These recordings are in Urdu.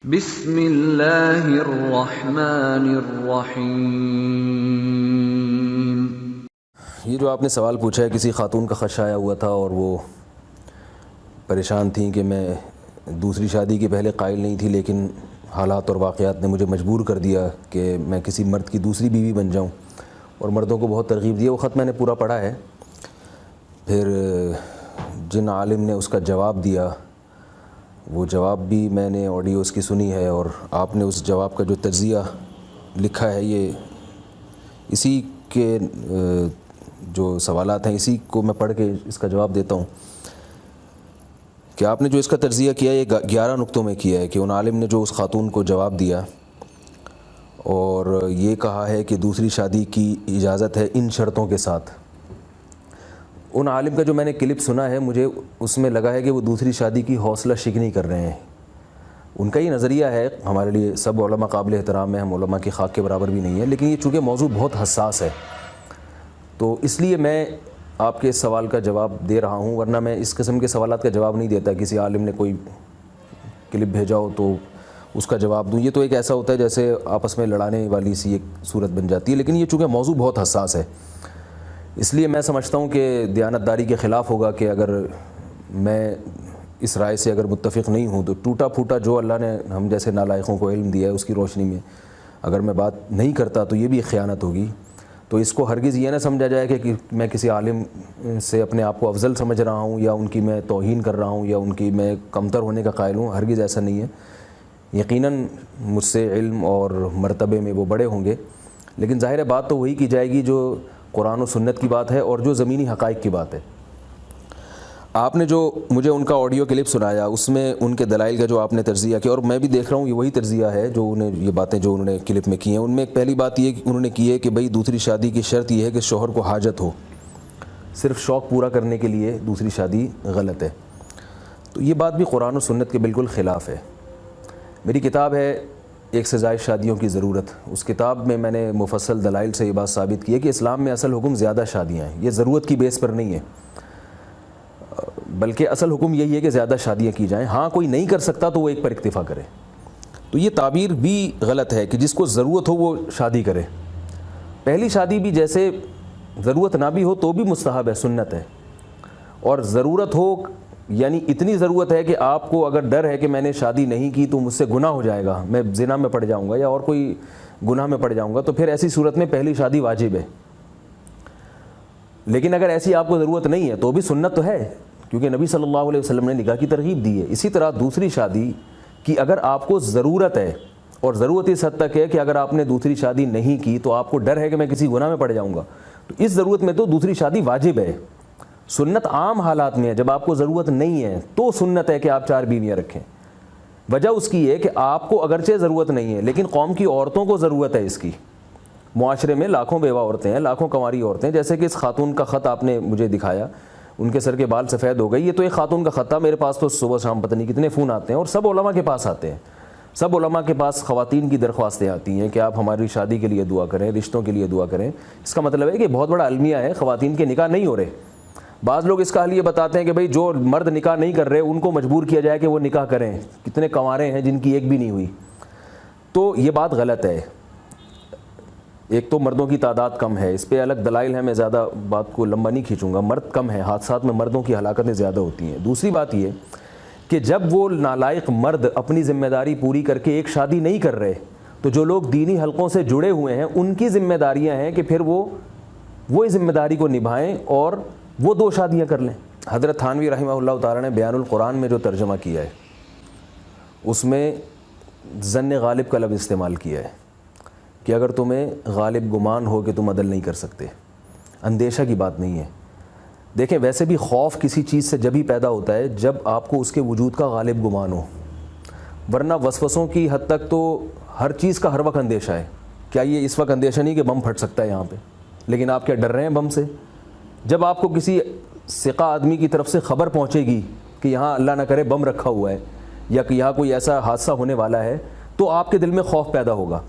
بسم اللہ الرحمن الرحیم۔ یہ جو آپ نے سوال پوچھا ہے، کسی خاتون کا خدشہ آیا ہوا تھا اور وہ پریشان تھیں کہ میں دوسری شادی کے پہلے قائل نہیں تھی، لیکن حالات اور واقعات نے مجھے مجبور کر دیا کہ میں کسی مرد کی دوسری بیوی بن جاؤں، اور مردوں کو بہت ترغیب دی۔ وہ خط میں نے پورا پڑھا ہے، پھر جن عالم نے اس کا جواب دیا وہ جواب بھی میں نے آڈیو اس کی سنی ہے، اور آپ نے اس جواب کا جو تجزیہ لکھا ہے، یہ اسی کے جو سوالات ہیں اسی کو میں پڑھ کے اس کا جواب دیتا ہوں کہ آپ نے جو اس کا تجزیہ کیا ہے یہ 11 نقطوں میں کیا ہے کہ ان عالم نے جو اس خاتون کو جواب دیا اور یہ کہا ہے کہ دوسری شادی کی اجازت ہے ان شرطوں کے ساتھ۔ ان عالم کا جو میں نے کلپ سنا ہے، مجھے اس میں لگا ہے کہ وہ دوسری شادی کی حوصلہ شکنی کر رہے ہیں۔ ان کا یہ نظریہ ہے، ہمارے لیے سب علماء قابل احترام ہیں، ہم علماء کی خاک کے برابر بھی نہیں ہیں، لیکن یہ چونکہ موضوع بہت حساس ہے تو اس لیے میں آپ کے اس سوال کا جواب دے رہا ہوں، ورنہ میں اس قسم کے سوالات کا جواب نہیں دیتا۔ کسی عالم نے کوئی کلپ بھیجا ہو تو اس کا جواب دوں، یہ تو ایک ایسا ہوتا ہے جیسے آپس میں لڑانے والی سی ایک صورت بن جاتی ہے، لیکن یہ چونکہ موضوع بہت حساس ہے اس لیے میں سمجھتا ہوں کہ دیانتداری کے خلاف ہوگا کہ اگر میں اس رائے سے اگر متفق نہیں ہوں تو ٹوٹا پھوٹا جو اللہ نے ہم جیسے نالائقوں کو علم دیا ہے اس کی روشنی میں اگر میں بات نہیں کرتا تو یہ بھی ایک خیانت ہوگی۔ تو اس کو ہرگز یہ نہ سمجھا جائے کہ میں کسی عالم سے اپنے آپ کو افضل سمجھ رہا ہوں یا ان کی میں توہین کر رہا ہوں یا ان کی میں کمتر ہونے کا قائل ہوں، ہرگز ایسا نہیں ہے۔ یقیناً مجھ سے علم اور مرتبے میں وہ بڑے ہوں گے، لیکن ظاہر بات تو وہی کی جائے گی جو قرآن و سنت کی بات ہے اور جو زمینی حقائق کی بات ہے۔ آپ نے جو مجھے ان کا آڈیو کلپ سنایا اس میں ان کے دلائل کا جو آپ نے تجزیہ کیا، اور میں بھی دیکھ رہا ہوں یہ وہی تجزیہ ہے جو انہیں یہ باتیں جو انہوں نے کلپ میں کی ہیں۔ ان میں ایک پہلی بات یہ انہوں نے کی ہے کہ بھئی دوسری شادی کی شرط یہ ہے کہ شوہر کو حاجت ہو، صرف شوق پورا کرنے کے لیے دوسری شادی غلط ہے۔ تو یہ بات بھی قرآن و سنت کے بالکل خلاف ہے۔ میری کتاب ہے ایک سے زائد شادیوں کی ضرورت، اس کتاب میں نے مفصل دلائل سے یہ بات ثابت کی ہے کہ اسلام میں اصل حکم زیادہ شادیاں ہیں، یہ ضرورت کی بیس پر نہیں ہے، بلکہ اصل حکم یہی ہے کہ زیادہ شادیاں کی جائیں۔ ہاں کوئی نہیں کر سکتا تو وہ ایک پر اکتفا کرے، تو یہ تعبیر بھی غلط ہے کہ جس کو ضرورت ہو وہ شادی کرے۔ پہلی شادی بھی جیسے ضرورت نہ بھی ہو تو بھی مستحب ہے، سنت ہے، اور ضرورت ہو یعنی اتنی ضرورت ہے کہ آپ کو اگر ڈر ہے کہ میں نے شادی نہیں کی تو مجھ سے گناہ ہو جائے گا، میں زنا میں پڑ جاؤں گا یا اور کوئی گناہ میں پڑ جاؤں گا، تو پھر ایسی صورت میں پہلی شادی واجب ہے۔ لیکن اگر ایسی آپ کو ضرورت نہیں ہے تو بھی سنت تو ہے، کیونکہ نبی صلی اللہ علیہ وسلم نے نکاح کی ترغیب دی ہے۔ اسی طرح دوسری شادی کی اگر آپ کو ضرورت ہے، اور ضرورت اس حد تک ہے کہ اگر آپ نے دوسری شادی نہیں کی تو آپ کو ڈر ہے کہ میں کسی گناہ میں پڑ جاؤں گا، تو اس ضرورت میں تو دوسری شادی واجب ہے۔ سنت عام حالات میں ہے، جب آپ کو ضرورت نہیں ہے تو سنت ہے کہ آپ 4 بیویاں رکھیں۔ وجہ اس کی ہے کہ آپ کو اگرچہ ضرورت نہیں ہے لیکن قوم کی عورتوں کو ضرورت ہے اس کی۔ معاشرے میں لاکھوں بیوہ عورتیں ہیں، لاکھوں کنواری عورتیں، جیسے کہ اس خاتون کا خط آپ نے مجھے دکھایا، ان کے سر کے بال سفید ہو گئے، یہ تو ایک خاتون کا خط تھا۔ میرے پاس تو صبح شام پتہ نہیں کتنے فون آتے ہیں، اور سب علماء کے پاس آتے ہیں، سب علماء کے پاس خواتین کی درخواستیں آتی ہیں کہ آپ ہماری شادی کے لیے دعا کریں، رشتوں کے لیے دعا کریں۔ اس کا مطلب ہے کہ بہت بڑا المیہ ہے، خواتین کے نکاح نہیں ہو رہے۔ بعض لوگ اس کا حل یہ بتاتے ہیں کہ بھئی جو مرد نکاح نہیں کر رہے ان کو مجبور کیا جائے کہ وہ نکاح کریں۔ کتنے کنوارے ہیں جن کی ایک بھی نہیں ہوئی، تو یہ بات غلط ہے۔ ایک تو مردوں کی تعداد کم ہے، اس پہ الگ دلائل ہیں، میں زیادہ بات کو لمبا نہیں کھینچوں گا۔ مرد کم ہیں، حادثات میں مردوں کی ہلاکتیں زیادہ ہوتی ہیں۔ دوسری بات یہ کہ جب وہ نالائق مرد اپنی ذمہ داری پوری کر کے ایک شادی نہیں کر رہے تو جو لوگ دینی حلقوں سے جڑے ہوئے ہیں ان کی ذمہ داریاں ہیں کہ پھر وہ اس ذمہ داری کو نبھائیں اور وہ 2 شادیاں کر لیں۔ حضرت تھانوی رحمہ اللہ تعالیٰ نے بیان القرآن میں جو ترجمہ کیا ہے اس میں ظن غالب کا لفظ استعمال کیا ہے کہ اگر تمہیں غالب گمان ہو کہ تم عدل نہیں کر سکتے، اندیشہ کی بات نہیں ہے۔ دیکھیں ویسے بھی خوف کسی چیز سے جب ہی پیدا ہوتا ہے جب آپ کو اس کے وجود کا غالب گمان ہو، ورنہ وسوسوں کی حد تک تو ہر چیز کا ہر وقت اندیشہ ہے۔ کیا یہ اس وقت اندیشہ نہیں کہ بم پھٹ سکتا ہے یہاں پہ، لیکن آپ کیا ڈر رہے ہیں بم سے؟ جب آپ کو کسی ثقہ آدمی کی طرف سے خبر پہنچے گی کہ یہاں اللہ نہ کرے بم رکھا ہوا ہے یا کہ یہاں کوئی ایسا حادثہ ہونے والا ہے تو آپ کے دل میں خوف پیدا ہوگا،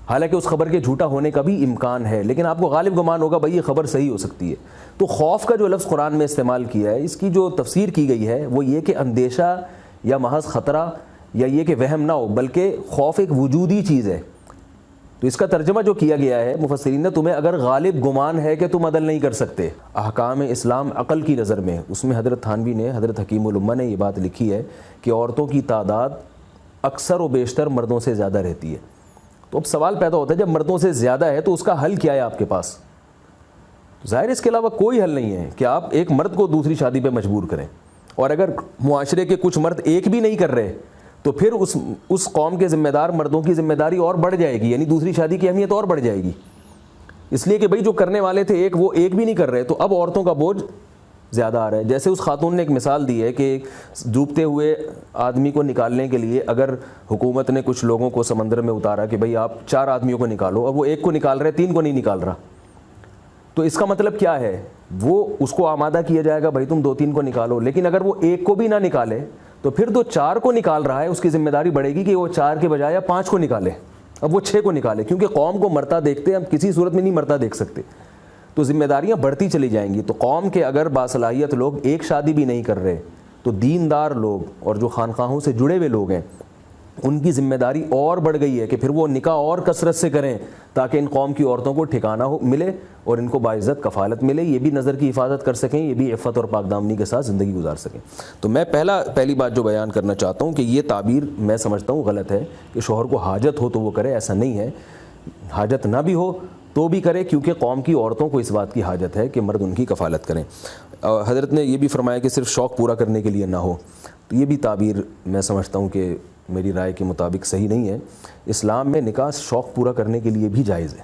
حالانکہ اس خبر کے جھوٹا ہونے کا بھی امکان ہے، لیکن آپ کو غالب گمان ہوگا بھائی یہ خبر صحیح ہو سکتی ہے۔ تو خوف کا جو لفظ قرآن میں استعمال کیا ہے اس کی جو تفسیر کی گئی ہے وہ یہ کہ اندیشہ یا محض خطرہ یا یہ کہ وہم نہ ہو، بلکہ خوف ایک وجودی چیز ہے۔ تو اس کا ترجمہ جو کیا گیا ہے مفسرین نے، تمہیں اگر غالب گمان ہے کہ تم عدل نہیں کر سکتے احکام اسلام عقل کی نظر میں، اس میں حضرت تھانوی نے، حضرت حکیم الامہ نے یہ بات لکھی ہے کہ عورتوں کی تعداد اکثر و بیشتر مردوں سے زیادہ رہتی ہے۔ تو اب سوال پیدا ہوتا ہے جب مردوں سے زیادہ ہے تو اس کا حل کیا ہے آپ کے پاس؟ ظاہر اس کے علاوہ کوئی حل نہیں ہے کہ آپ ایک مرد کو دوسری شادی پہ مجبور کریں، اور اگر معاشرے کے کچھ مرد ایک بھی نہیں کر رہے تو پھر اس قوم کے ذمہ دار مردوں کی ذمہ داری اور بڑھ جائے گی، یعنی دوسری شادی کی اہمیت اور بڑھ جائے گی، اس لیے کہ بھئی جو کرنے والے تھے ایک، وہ ایک بھی نہیں کر رہے، تو اب عورتوں کا بوجھ زیادہ آ رہا ہے۔ جیسے اس خاتون نے ایک مثال دی ہے کہ ڈوبتے ہوئے آدمی کو نکالنے کے لیے اگر حکومت نے کچھ لوگوں کو سمندر میں اتارا کہ بھئی آپ 4 آدمیوں کو نکالو، اب وہ ایک کو نکال رہے 3 کو نہیں نکال رہا، تو اس کا مطلب کیا ہے؟ وہ اس کو آمادہ کیا جائے گا بھائی تم 2-3 کو نکالو، لیکن اگر وہ ایک کو بھی نہ نکالے تو پھر جو 4 کو نکال رہا ہے اس کی ذمہ داری بڑھے گی کہ وہ 4 کے بجائے 5 کو نکالے، اب وہ 6 کو نکالے، کیونکہ قوم کو مرتا دیکھتے ہم کسی صورت میں نہیں مرتا دیکھ سکتے، تو ذمہ داریاں بڑھتی چلی جائیں گی۔ تو قوم کے اگر باصلاحیت لوگ ایک شادی بھی نہیں کر رہے تو دیندار لوگ اور جو خانقاہوں سے جڑے ہوئے لوگ ہیں ان کی ذمہ داری اور بڑھ گئی ہے کہ پھر وہ نکاح اور کثرت سے کریں تاکہ ان قوم کی عورتوں کو ٹھکانہ ملے اور ان کو باعزت کفالت ملے، یہ بھی نظر کی حفاظت کر سکیں، یہ بھی عفت اور پاک دامنی کے ساتھ زندگی گزار سکیں۔ تو میں پہلی بات جو بیان کرنا چاہتا ہوں کہ یہ تعبیر میں سمجھتا ہوں غلط ہے کہ شوہر کو حاجت ہو تو وہ کرے، ایسا نہیں ہے، حاجت نہ بھی ہو تو بھی کرے، کیونکہ قوم کی عورتوں کو اس بات کی حاجت ہے کہ مرد ان کی کفالت کریں۔ حضرت نے یہ بھی فرمایا کہ صرف شوق پورا کرنے کے لیے نہ ہو، تو یہ بھی تعبیر میں سمجھتا ہوں کہ میری رائے کے مطابق صحیح نہیں ہے۔ اسلام میں نکاح شوق پورا کرنے کے لیے بھی جائز ہے۔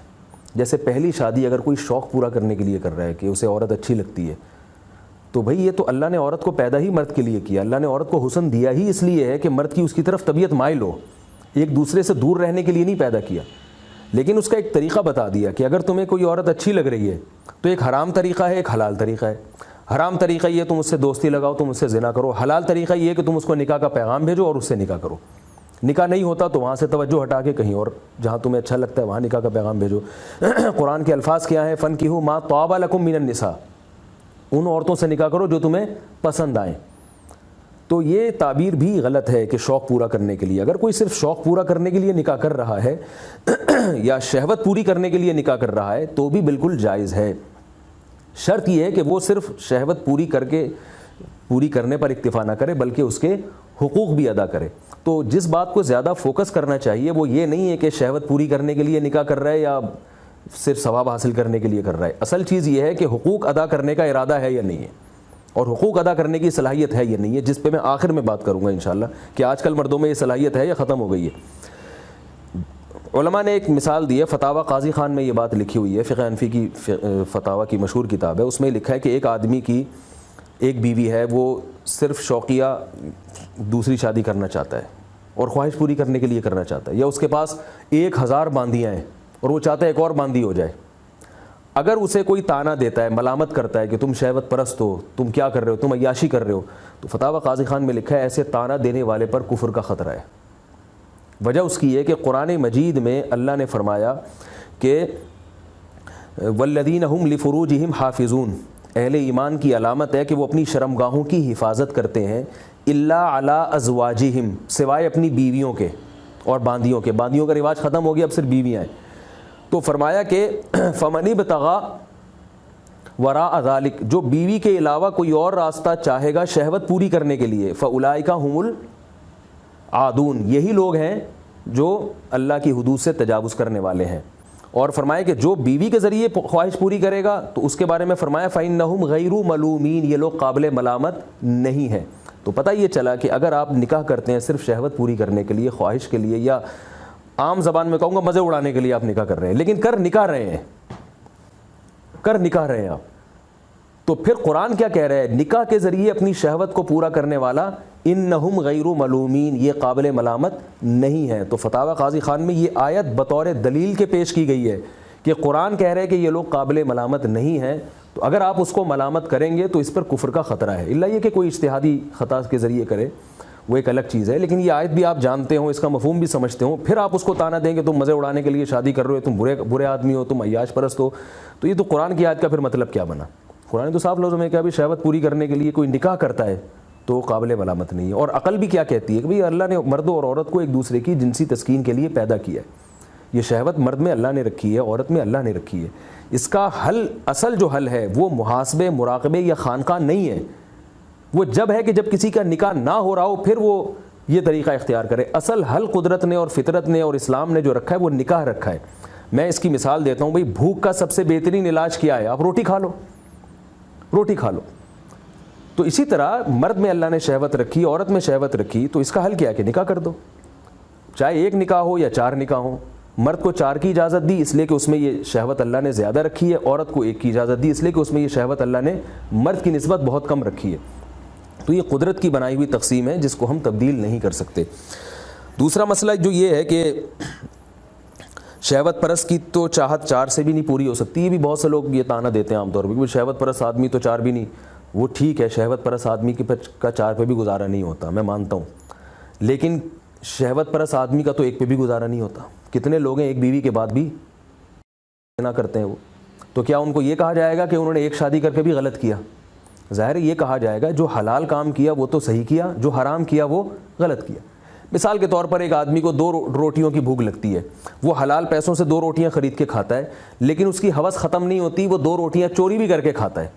جیسے پہلی شادی اگر کوئی شوق پورا کرنے کے لیے کر رہا ہے کہ اسے عورت اچھی لگتی ہے، تو بھئی یہ تو اللہ نے عورت کو پیدا ہی مرد کے لیے کیا، اللہ نے عورت کو حسن دیا ہی اس لیے ہے کہ مرد کی اس کی طرف طبیعت مائل ہو، ایک دوسرے سے دور رہنے کے لیے نہیں پیدا کیا، لیکن اس کا ایک طریقہ بتا دیا کہ اگر تمہیں کوئی عورت اچھی لگ رہی ہے تو ایک حرام طریقہ ہے، ایک حلال طریقہ ہے۔ حرام طریقہ یہ تم اس سے دوستی لگاؤ، تم اس سے زنا کرو، حلال طریقہ یہ کہ تم اس کو نکاح کا پیغام بھیجو اور اس سے نکاح کرو، نکاح نہیں ہوتا تو وہاں سے توجہ ہٹا کے کہیں اور جہاں تمہیں اچھا لگتا ہے وہاں نکاح کا پیغام بھیجو۔ قرآن کے الفاظ کیا ہیں؟ فَانْكِحُوا مَا طَابَ لَكُم مِّنَ النِّسَاءِ، ان عورتوں سے نکاح کرو جو تمہیں پسند آئیں۔ تو یہ تعبیر بھی غلط ہے کہ شوق پورا کرنے کے لیے۔ اگر کوئی صرف شوق پورا کرنے کے لیے نکاح کر رہا ہے یا شہوت پوری کرنے کے لیے نکاح کر رہا ہے تو بھی بالکل جائز ہے، شرط یہ ہے کہ وہ صرف شہوت پوری کرنے پر اکتفا نہ کرے بلکہ اس کے حقوق بھی ادا کرے۔ تو جس بات کو زیادہ فوکس کرنا چاہیے وہ یہ نہیں ہے کہ شہوت پوری کرنے کے لیے نکاح کر رہا ہے یا صرف ثواب حاصل کرنے کے لیے کر رہا ہے، اصل چیز یہ ہے کہ حقوق ادا کرنے کا ارادہ ہے یا نہیں ہے، اور حقوق ادا کرنے کی صلاحیت ہے یا نہیں ہے، جس پہ میں آخر میں بات کروں گا انشاءاللہ کہ آج کل مردوں میں یہ صلاحیت ہے یا ختم ہو گئی ہے۔ علماء نے ایک مثال دی ہے، فتاوی قاضی خان میں یہ بات لکھی ہوئی ہے، فقہ حنفی کی فتاوی کی مشہور کتاب ہے، اس میں لکھا ہے کہ ایک آدمی کی ایک بیوی ہے، وہ صرف شوقیہ دوسری شادی کرنا چاہتا ہے اور خواہش پوری کرنے کے لیے کرنا چاہتا ہے، یا اس کے پاس 1000 باندیاں ہیں اور وہ چاہتا ہے ایک اور باندی ہو جائے۔ اگر اسے کوئی تانا دیتا ہے، ملامت کرتا ہے کہ تم شہوت پرست ہو، تم کیا کر رہے ہو، تم عیاشی کر رہے ہو، تو فتاوی قاضی خان میں لکھا ہے ایسے تانا دینے والے پر کفر کا خطرہ ہے۔ وجہ اس کی ہے کہ قرآن مجید میں اللہ نے فرمایا کہ والذین هم لفروجہم حافظون، اہل ایمان کی علامت ہے کہ وہ اپنی شرمگاہوں کی حفاظت کرتے ہیں، الا علی ازواجہم، سوائے اپنی بیویوں کے اور باندیوں کے۔ باندیوں کا رواج ختم ہو گیا، اب صرف بیویاں ہیں۔ تو فرمایا کہ فمن ابتغى وراء ذلک، جو بیوی کے علاوہ کوئی اور راستہ چاہے گا شہوت پوری کرنے کے لیے، فاولئک هم العادون، یہی لوگ ہیں جو اللہ کی حدود سے تجاوز کرنے والے ہیں۔ اور فرمایا کہ جو بیوی کے ذریعے خواہش پوری کرے گا تو اس کے بارے میں فرمایا فإنهم غیر ملومین، یہ لوگ قابل ملامت نہیں ہیں۔ تو پتہ یہ چلا کہ اگر آپ نکاح کرتے ہیں صرف شہوت پوری کرنے کے لیے، خواہش کے لیے، یا عام زبان میں کہوں گا مزے اڑانے کے لیے آپ نکاح کر رہے ہیں، لیکن کر نکاح رہے ہیں آپ، تو پھر قرآن کیا کہہ رہا ہے؟ نکاح کے ذریعے اپنی شہوت کو پورا کرنے والا انہم غیر ملومین، یہ قابل ملامت نہیں ہے۔ تو فتاوی قاضی خان میں یہ آیت بطور دلیل کے پیش کی گئی ہے کہ قرآن کہہ رہے ہے کہ یہ لوگ قابل ملامت نہیں ہیں، تو اگر آپ اس کو ملامت کریں گے تو اس پر کفر کا خطرہ ہے، الا یہ کہ کوئی اجتہادی خطا کے ذریعے کرے، وہ ایک الگ چیز ہے، لیکن یہ آیت بھی آپ جانتے ہوں، اس کا مفہوم بھی سمجھتے ہوں، پھر آپ اس کو تانا دیں کہ تم مزے اڑانے کے لیے شادی کر رہے ہو، تم برے آدمی ہو، تم عیاش پرست ہو، تو یہ تو قرآن کی آیت کا پھر مطلب کیا بنا؟ قرآن تو صاف لفظوں میں کہا بھی شہوت پوری کرنے کے لیے کوئی نکاح کرتا ہے تو قابل ملامت نہیں ہے. اور عقل بھی کیا کہتی ہے کہ بھئی اللہ نے مرد اور عورت کو ایک دوسرے کی جنسی تسکین کے لیے پیدا کیا ہے. یہ شہوت مرد میں اللہ نے رکھی ہے, عورت میں اللہ نے رکھی ہے. اس کا حل, اصل جو حل ہے وہ محاسبے, مراقبے یا خانقاہ نہیں ہے. وہ جب ہے کہ جب کسی کا نکاح نہ ہو رہا ہو پھر وہ یہ طریقہ اختیار کرے. اصل حل قدرت نے اور فطرت نے اور اسلام نے جو رکھا ہے وہ نکاح رکھا ہے. میں اس کی مثال دیتا ہوں. بھئی بھوک کا سب سے بہترین علاج کیا ہے؟ آپ روٹی کھا لو, روٹی کھا لو. تو اسی طرح مرد میں اللہ نے شہوت رکھی, عورت میں شہوت رکھی, تو اس کا حل کیا ہے کہ نکاح کر دو. چاہے ایک نکاح ہو یا 4 نکاح ہو. مرد کو 4 کی اجازت دی اس لیے کہ اس میں یہ شہوت اللہ نے زیادہ رکھی ہے, عورت کو 1 کی اجازت دی اس لیے کہ اس میں یہ شہوت اللہ نے مرد کی نسبت بہت کم رکھی ہے. تو یہ قدرت کی بنائی ہوئی تقسیم ہے جس کو ہم تبدیل نہیں کر سکتے. دوسرا مسئلہ جو یہ ہے کہ شہوت پرست کی تو چاہت 4 سے بھی نہیں پوری ہو سکتی. یہ بھی بہت سے لوگ یہ تانا دیتے ہیں عام طور پہ کہ شہوت پرست آدمی تو 4 بھی نہیں. وہ ٹھیک ہے, شہوت پرست آدمی کا 4 پہ بھی گزارا نہیں ہوتا, میں مانتا ہوں, لیکن شہوت پرست آدمی کا تو 1 پہ بھی گزارا نہیں ہوتا. کتنے لوگ ہیں ایک بیوی کے بعد بھی زنا کرتے ہیں وہ, تو کیا ان کو یہ کہا جائے گا کہ انہوں نے ایک شادی کر کے بھی غلط کیا؟ ظاہر ہے یہ کہا جائے گا جو حلال کام کیا وہ تو صحیح کیا, جو حرام کیا وہ غلط کیا. مثال کے طور پر ایک آدمی کو 2 روٹیوں کی بھوک لگتی ہے, وہ حلال پیسوں سے 2 روٹیاں خرید کے کھاتا ہے, لیکن اس کی ہوس ختم نہیں ہوتی, وہ 2 روٹیاں چوری بھی کر کے کھاتا ہے.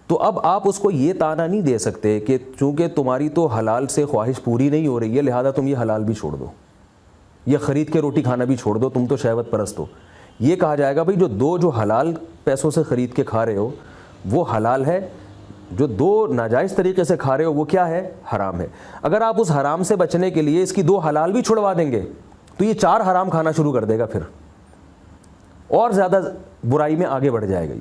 تو اب آپ اس کو یہ تانا نہیں دے سکتے کہ چونکہ تمہاری تو حلال سے خواہش پوری نہیں ہو رہی ہے لہذا تم یہ حلال بھی چھوڑ دو یا خرید کے روٹی کھانا بھی چھوڑ دو, تم تو شہوت پرست ہو. یہ کہا جائے گا بھئی جو حلال پیسوں سے خرید کے کھا رہے ہو وہ حلال ہے, جو 2 ناجائز طریقے سے کھا رہے ہو وہ کیا ہے؟ حرام ہے. اگر آپ اس حرام سے بچنے کے لیے اس کی 2 حلال بھی چھڑوا دیں گے تو یہ 4 حرام کھانا شروع کر دے گا, پھر اور زیادہ برائی میں آگے بڑھ جائے گا.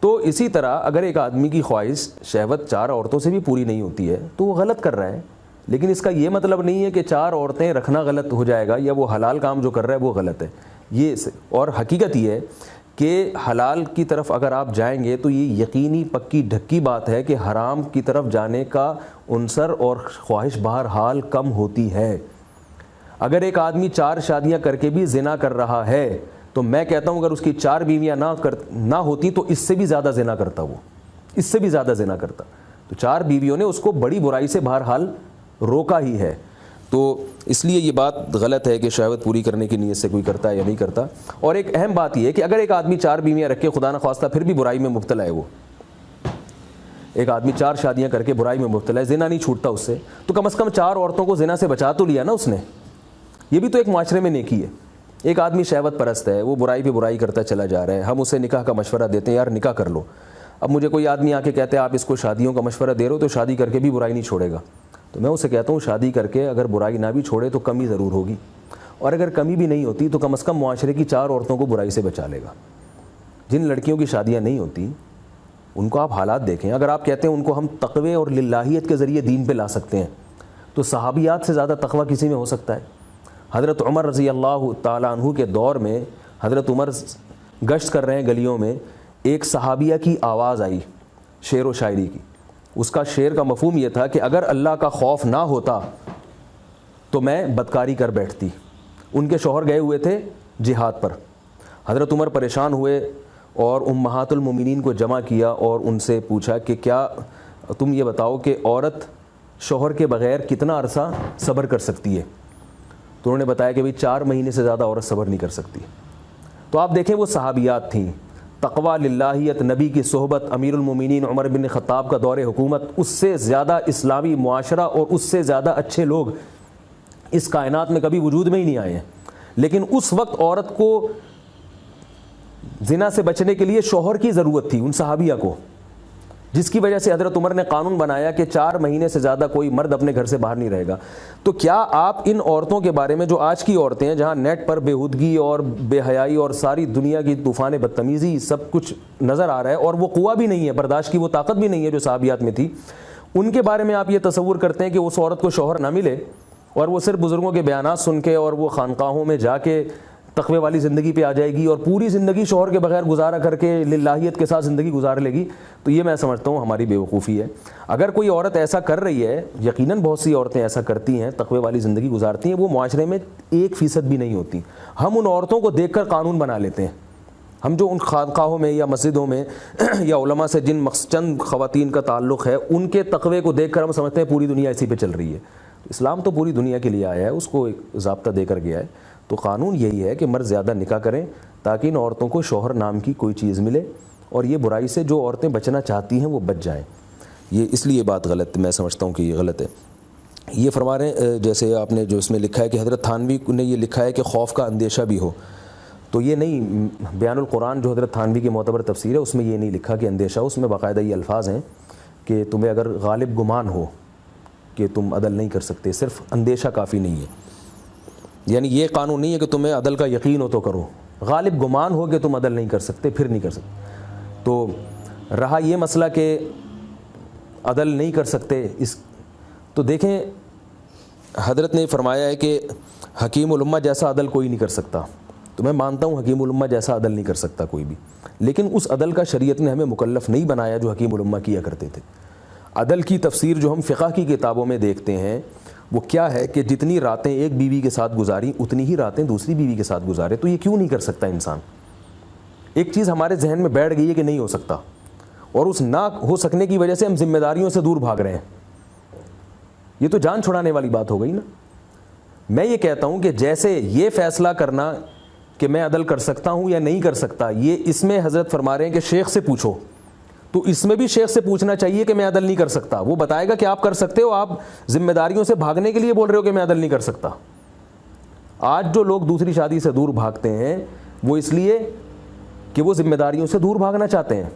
تو اسی طرح اگر ایک آدمی کی خواہش شہوت 4 عورتوں سے بھی پوری نہیں ہوتی ہے تو وہ غلط کر رہا ہے, لیکن اس کا یہ مطلب نہیں ہے کہ 4 عورتیں رکھنا غلط ہو جائے گا یا وہ حلال کام جو کر رہا ہے وہ غلط ہے. یہ اور حقیقت یہ ہے کہ حلال کی طرف اگر آپ جائیں گے تو یہ یقینی پکی ڈھکی بات ہے کہ حرام کی طرف جانے کا عنصر اور خواہش بہرحال کم ہوتی ہے. اگر ایک آدمی 4 شادیاں کر کے بھی زنا کر رہا ہے تو میں کہتا ہوں اگر اس کی 4 بیویاں نہ ہوتی تو اس سے بھی زیادہ زنا کرتا, وہ اس سے بھی زیادہ زنا کرتا. تو 4 بیویوں نے اس کو بڑی برائی سے بہرحال روکا ہی ہے. تو اس لیے یہ بات غلط ہے کہ شہوت پوری کرنے کی نیت سے کوئی کرتا ہے یا نہیں کرتا. اور ایک اہم بات یہ ہے کہ اگر ایک آدمی 4 بیویاں رکھ کے خدا نہ خواستہ پھر بھی برائی میں مبتلا ہے, وہ ایک آدمی 4 شادیاں کر کے برائی میں مبتلا ہے, زنا نہیں چھوٹتا اس سے, تو کم از کم 4 عورتوں کو زنا سے بچا تو لیا نا اس نے. یہ بھی تو ایک معاشرے میں نیکی ہے. ایک آدمی شہوت پرست ہے, وہ برائی پہ برائی کرتا چلا جا رہا ہے, ہم اسے نکاح کا مشورہ دیتے ہیں, یار نکاح کر لو. اب مجھے کوئی آدمی آ کے کہتے ہیں آپ اس کو شادیوں کا مشورہ دے رہے ہو تو شادی کر کے بھی برائی نہیں چھوڑے گا, تو میں اسے کہتا ہوں شادی کر کے اگر برائی نہ بھی چھوڑے تو کمی ضرور ہوگی, اور اگر کمی بھی نہیں ہوتی تو کم از کم معاشرے کی 4 عورتوں کو برائی سے بچا لے گا. جن لڑکیوں کی شادیاں نہیں ہوتی ان کو آپ حالات دیکھیں. اگر آپ کہتے ہیں ان کو ہم تقوی اور للہیت کے ذریعے دین پہ لا سکتے ہیں تو صحابیات سے زیادہ تقوی کسی میں ہو سکتا ہے؟ حضرت عمر رضی اللہ تعالیٰ عنہ کے دور میں حضرت عمر گشت کر رہے ہیں گلیوں میں, ایک صحابیہ کی آواز آئی شعر و شاعری کی. اس کا شعر کا مفہوم یہ تھا کہ اگر اللہ کا خوف نہ ہوتا تو میں بدکاری کر بیٹھتی. ان کے شوہر گئے ہوئے تھے جہاد پر. حضرت عمر پریشان ہوئے اور امہات المومنین کو جمع کیا اور ان سے پوچھا کہ کیا تم یہ بتاؤ کہ عورت شوہر کے بغیر کتنا عرصہ صبر کر سکتی ہے؟ تو انہوں نے بتایا کہ بھئی 4 مہینے سے زیادہ عورت صبر نہیں کر سکتی. تو آپ دیکھیں وہ صحابیات تھیں, تقوی للہیت, نبی کی صحبت, امیر المومنین عمر بن خطاب کا دور حکومت, اس سے زیادہ اسلامی معاشرہ اور اس سے زیادہ اچھے لوگ اس کائنات میں کبھی وجود میں ہی نہیں آئے ہیں. لیکن اس وقت عورت کو زنا سے بچنے کے لیے شوہر کی ضرورت تھی, ان صحابیہ کو, جس کی وجہ سے حضرت عمر نے قانون بنایا کہ 4 مہینے سے زیادہ کوئی مرد اپنے گھر سے باہر نہیں رہے گا. تو کیا آپ ان عورتوں کے بارے میں جو آج کی عورتیں ہیں جہاں نیٹ پر بےہودگی اور بے حیائی اور ساری دنیا کی طوفان بدتمیزی سب کچھ نظر آ رہا ہے اور وہ قوہ بھی نہیں ہے, برداشت کی وہ طاقت بھی نہیں ہے جو صحابیات میں تھی, ان کے بارے میں آپ یہ تصور کرتے ہیں کہ اس عورت کو شوہر نہ ملے اور وہ صرف بزرگوں کے بیانات سن کے اور وہ خانقاہوں میں جا کے تقوی والی زندگی پہ آ جائے گی اور پوری زندگی شوہر کے بغیر گزارا کر کے للہیت کے ساتھ زندگی گزار لے گی؟ تو یہ میں سمجھتا ہوں ہماری بیوقوفی ہے. اگر کوئی عورت ایسا کر رہی ہے, یقیناً بہت سی عورتیں ایسا کرتی ہیں, تقوی والی زندگی گزارتی ہیں, وہ معاشرے میں 1% بھی نہیں ہوتی. ہم ان عورتوں کو دیکھ کر قانون بنا لیتے ہیں, ہم جو ان خانقاہوں میں یا مسجدوں میں یا علماء سے جن چند خواتین کا تعلق ہے ان کے تقوی کو دیکھ کر ہم سمجھتے ہیں پوری دنیا اسی پہ چل رہی ہے. اسلام تو پوری دنیا کے لیے آیا ہے, اس کو ایک ضابطہ دے کر گیا ہے. تو قانون یہی ہے کہ مرد زیادہ نکاح کریں تاکہ ان عورتوں کو شوہر نام کی کوئی چیز ملے, اور یہ برائی سے جو عورتیں بچنا چاہتی ہیں وہ بچ جائیں. یہ اس لیے بات غلط, میں سمجھتا ہوں کہ یہ غلط ہے. یہ فرما رہے ہیں جیسے آپ نے جو اس میں لکھا ہے کہ حضرت تھانوی نے یہ لکھا ہے کہ خوف کا اندیشہ بھی ہو, تو یہ نہیں, بیان القرآن جو حضرت تھانوی کی معتبر تفسیر ہے اس میں یہ نہیں لکھا کہ اندیشہ, اس میں باقاعدہ یہ الفاظ ہیں کہ تمہیں اگر غالب گمان ہو کہ تم عدل نہیں کر سکتے, صرف اندیشہ کافی نہیں ہے. یعنی یہ قانون نہیں ہے کہ تمہیں عدل کا یقین ہو تو کرو, غالب گمان ہو کہ تم عدل نہیں کر سکتے پھر نہیں کر سکتے. تو رہا یہ مسئلہ کہ عدل نہیں کر سکتے, اس تو دیکھیں حضرت نے فرمایا ہے کہ حکیم الامہ جیسا عدل کوئی نہیں کر سکتا. تو میں مانتا ہوں حکیم الامہ جیسا عدل نہیں کر سکتا کوئی بھی, لیکن اس عدل کا شریعت نے ہمیں مکلف نہیں بنایا جو حکیم الامہ کیا کرتے تھے. عدل کی تفسیر جو ہم فقہ کی کتابوں میں دیکھتے ہیں وہ کیا ہے کہ جتنی راتیں ایک بیوی کے ساتھ گزاری اتنی ہی راتیں دوسری بیوی کے ساتھ گزارے. تو یہ کیوں نہیں کر سکتا انسان؟ ایک چیز ہمارے ذہن میں بیٹھ گئی ہے کہ نہیں ہو سکتا, اور اس نہ ہو سکنے کی وجہ سے ہم ذمہ داریوں سے دور بھاگ رہے ہیں. یہ تو جان چھڑانے والی بات ہو گئی نا. میں یہ کہتا ہوں کہ جیسے یہ فیصلہ کرنا کہ میں عدل کر سکتا ہوں یا نہیں کر سکتا, یہ اس میں حضرت فرما رہے ہیں کہ شیخ سے پوچھو, تو اس میں بھی شیخ سے پوچھنا چاہیے کہ میں عدل نہیں کر سکتا. وہ بتائے گا کہ آپ کر سکتے ہو, آپ ذمہ داریوں سے بھاگنے کے لیے بول رہے ہو کہ میں عدل نہیں کر سکتا. آج جو لوگ دوسری شادی سے دور بھاگتے ہیں وہ اس لیے کہ وہ ذمہ داریوں سے دور بھاگنا چاہتے ہیں.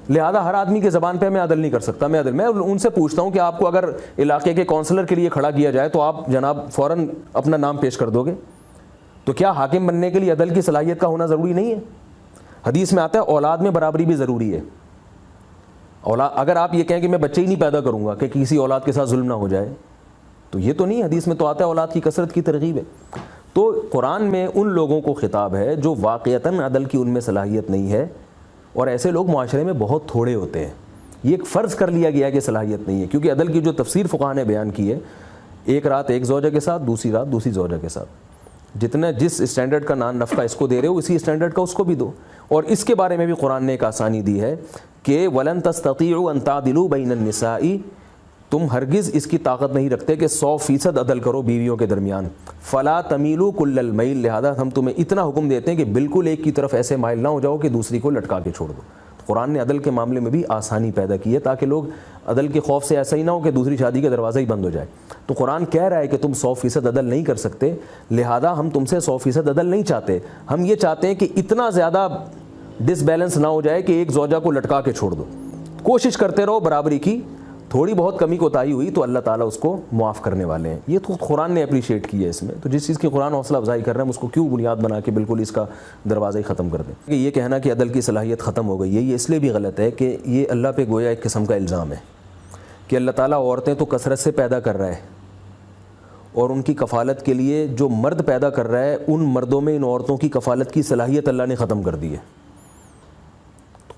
لہذا ہر آدمی کی زبان پہ میں عدل نہیں کر سکتا, میں ان سے پوچھتا ہوں کہ آپ کو اگر علاقے کے کونسلر کے لیے کھڑا کیا جائے تو آپ جناب فوراً اپنا نام پیش کر دو گے. تو کیا حاکم بننے کے لیے عدل کی صلاحیت کا ہونا ضروری نہیں ہے؟ حدیث میں آتا ہے اولاد میں برابری بھی ضروری ہے. اگر آپ یہ کہیں کہ میں بچے ہی نہیں پیدا کروں گا کہ کسی اولاد کے ساتھ ظلم نہ ہو جائے, تو یہ تو نہیں, حدیث میں تو آتا ہے اولاد کی کثرت کی ترغیب ہے. تو قرآن میں ان لوگوں کو خطاب ہے جو واقعتاً عدل کی ان میں صلاحیت نہیں ہے, اور ایسے لوگ معاشرے میں بہت تھوڑے ہوتے ہیں. یہ ایک فرض کر لیا گیا کہ صلاحیت نہیں ہے, کیونکہ عدل کی جو تفسیر فقہا نے بیان کی ہے, ایک رات ایک زوجہ کے ساتھ, دوسری رات دوسری زوجہ کے ساتھ, جس اسٹینڈرڈ کا نفقہ اس کو دے رہے ہو اسی اسٹینڈرڈ کا اس کو بھی دو. اور اس کے بارے میں بھی قرآن نے ایک آسانی دی ہے کہ وَلَن تَسْتَطِيعُوا أَن تَعْدِلُوا بَيْنَ النِّسَاءِ, تم ہرگز اس کی طاقت نہیں رکھتے کہ 100% عدل کرو بیویوں کے درمیان. فَلَا تَمِيلُوا كُلَّ الْمَيْلِ, لہذا ہم تمہیں اتنا حکم دیتے ہیں کہ بالکل ایک کی طرف ایسے مائل نہ ہو جاؤ کہ دوسری کو لٹکا کے چھوڑ دو. قرآن نے عدل کے معاملے میں بھی آسانی پیدا کی ہے تاکہ لوگ عدل کے خوف سے ایسا ہی نہ ہو کہ دوسری شادی کا دروازہ ہی بند ہو جائے. تو قرآن کہہ رہا ہے کہ تم 100% عدل نہیں کر سکتے, لہذا ہم تم سے 100% عدل نہیں چاہتے. ہم یہ چاہتے ہیں کہ اتنا زیادہ ڈس بیلنس نہ ہو جائے کہ ایک زوجہ کو لٹکا کے چھوڑ دو. کوشش کرتے رہو برابری کی, تھوڑی بہت کمی کوتاہی ہوئی تو اللہ تعالیٰ اس کو معاف کرنے والے ہیں. یہ تو قرآن نے اپریشیٹ کی ہے اس میں. تو جس چیز کی قرآن حوصلہ افزائی کر رہے ہیں ہم اس کو کیوں بنیاد بنا کے بالکل اس کا دروازہ ہی ختم کر دیں. کہ یہ کہنا کہ عدل کی صلاحیت ختم ہو گئی ہے, یہ اس لیے بھی غلط ہے کہ یہ اللہ پہ گویا ایک قسم کا الزام ہے کہ اللہ تعالیٰ عورتیں تو کثرت سے پیدا کر رہا ہے, اور ان کی کفالت کے لیے جو مرد پیدا کر رہا ہے ان مردوں میں ان عورتوں کی کفالت کی صلاحیت اللہ نے ختم کر دی ہے.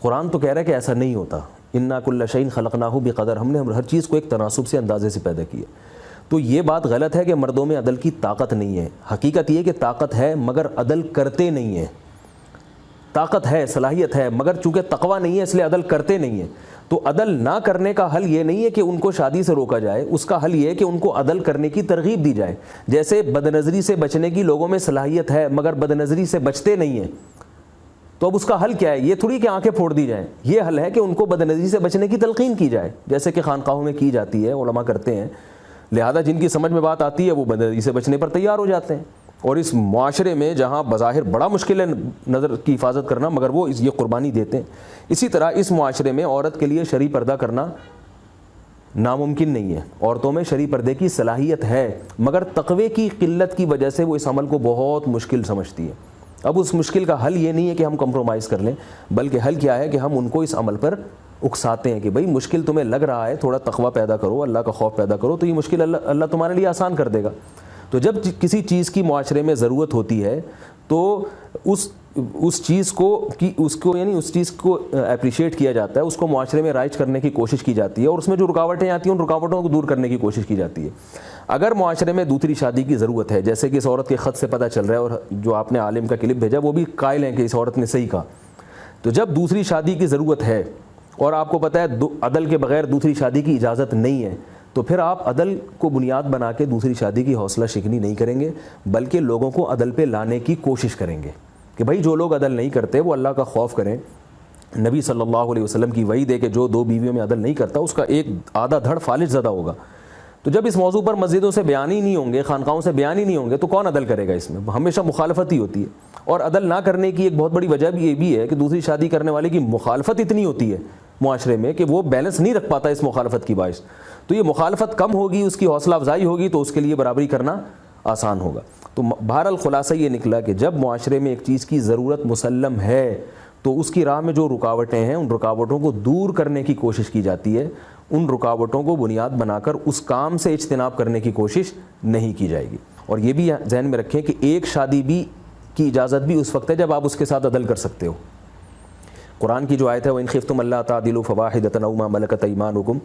قرآن تو کہہ رہا ہے کہ ایسا نہیں ہوتا. انا کل شیء خلقناہ بقدر, ہم نے ہر چیز کو ایک تناسب سے اندازے سے پیدا کیا. تو یہ بات غلط ہے کہ مردوں میں عدل کی طاقت نہیں ہے. حقیقت یہ کہ طاقت ہے مگر عدل کرتے نہیں ہیں. طاقت ہے, صلاحیت ہے, مگر چونکہ تقویٰ نہیں ہے اس لیے عدل کرتے نہیں ہیں. تو عدل نہ کرنے کا حل یہ نہیں ہے کہ ان کو شادی سے روکا جائے, اس کا حل یہ ہے کہ ان کو عدل کرنے کی ترغیب دی جائے. جیسے بدنظری سے بچنے کی لوگوں میں صلاحیت ہے مگر بدنظری سے بچتے نہیں ہیں, تو اب اس کا حل کیا ہے؟ یہ تھوڑی کہ آنکھیں پھوڑ دی جائیں. یہ حل ہے کہ ان کو بدنظری سے بچنے کی تلقین کی جائے, جیسے کہ خانقاہوں میں کی جاتی ہے, علماء کرتے ہیں. لہذا جن کی سمجھ میں بات آتی ہے وہ بدنظری سے بچنے پر تیار ہو جاتے ہیں. اور اس معاشرے میں جہاں بظاہر بڑا مشکل ہے نظر کی حفاظت کرنا, مگر وہ یہ قربانی دیتے ہیں. اسی طرح اس معاشرے میں عورت کے لیے شرعی پردہ کرنا ناممکن نہیں ہے. عورتوں میں شرعی پردے کی صلاحیت ہے مگر تقوی کی قلت کی وجہ سے وہ اس عمل کو بہت مشکل سمجھتی ہے. اب اس مشکل کا حل یہ نہیں ہے کہ ہم کمپرومائز کر لیں, بلکہ حل کیا ہے کہ ہم ان کو اس عمل پر اکساتے ہیں کہ بھئی مشکل تمہیں لگ رہا ہے, تھوڑا تقوی پیدا کرو, اللہ کا خوف پیدا کرو, تو یہ مشکل اللہ تمہارے لیے آسان کر دے گا. تو جب کسی چیز کی معاشرے میں ضرورت ہوتی ہے تو اس چیز کو اپریشیٹ کیا جاتا ہے, اس کو معاشرے میں رائج کرنے کی کوشش کی جاتی ہے, اور اس میں جو رکاوٹیں آتی ہیں ان رکاوٹوں کو دور کرنے کی کوشش کی جاتی ہے. اگر معاشرے میں دوسری شادی کی ضرورت ہے, جیسے کہ اس عورت کے خط سے پتہ چل رہا ہے, اور جو آپ نے عالم کا کلپ بھیجا وہ بھی قائل ہیں کہ اس عورت نے صحیح کہا, تو جب دوسری شادی کی ضرورت ہے اور آپ کو پتہ ہے عدل کے بغیر دوسری شادی کی اجازت نہیں ہے، تو پھر آپ عدل کو بنیاد بنا کے دوسری شادی کی حوصلہ شکنی نہیں کریں گے، بلکہ لوگوں کو عدل پہ لانے کی کوشش کریں گے کہ بھائی جو لوگ عدل نہیں کرتے وہ اللہ کا خوف کریں۔ نبی صلی اللہ علیہ وسلم کی وعید ہے کہ جو 2 بیویوں میں عدل نہیں کرتا اس کا ایک آدھا دھڑ فالج زدہ ہوگا۔ تو جب اس موضوع پر مسجدوں سے بیان ہی نہیں ہوں گے، خانقاہوں سے بیان ہی نہیں ہوں گے، تو کون عدل کرے گا؟ اس میں ہمیشہ مخالفت ہی ہوتی ہے۔ اور عدل نہ کرنے کی ایک بہت بڑی وجہ بھی یہ بھی ہے کہ دوسری شادی کرنے والے کی مخالفت اتنی ہوتی ہے معاشرے میں کہ وہ بیلنس نہیں رکھ پاتا اس مخالفت کی باعث۔ تو یہ مخالفت کم ہوگی، اس کی حوصلہ افزائی ہوگی تو اس کے لیے برابری کرنا آسان ہوگا۔ تو بہرحال خلاصہ یہ نکلا کہ جب معاشرے میں ایک چیز کی ضرورت مسلم ہے تو اس کی راہ میں جو رکاوٹیں ہیں ان رکاوٹوں کو دور کرنے کی کوشش کی جاتی ہے، ان رکاوٹوں کو بنیاد بنا کر اس کام سے اجتناب کرنے کی کوشش نہیں کی جائے گی۔ اور یہ بھی ذہن میں رکھیں کہ ایک شادی بھی کی اجازت بھی اس وقت ہے جب آپ اس کے ساتھ عدل کر سکتے ہو۔ قرآن کی جو آیت ہے وَإِنْ خِفْتُمْ أَلَّا تَعْدِلُوا فَوَاحِدَةً أَوْ مَا مَلَكَتْ أَيْمَانُكُمْ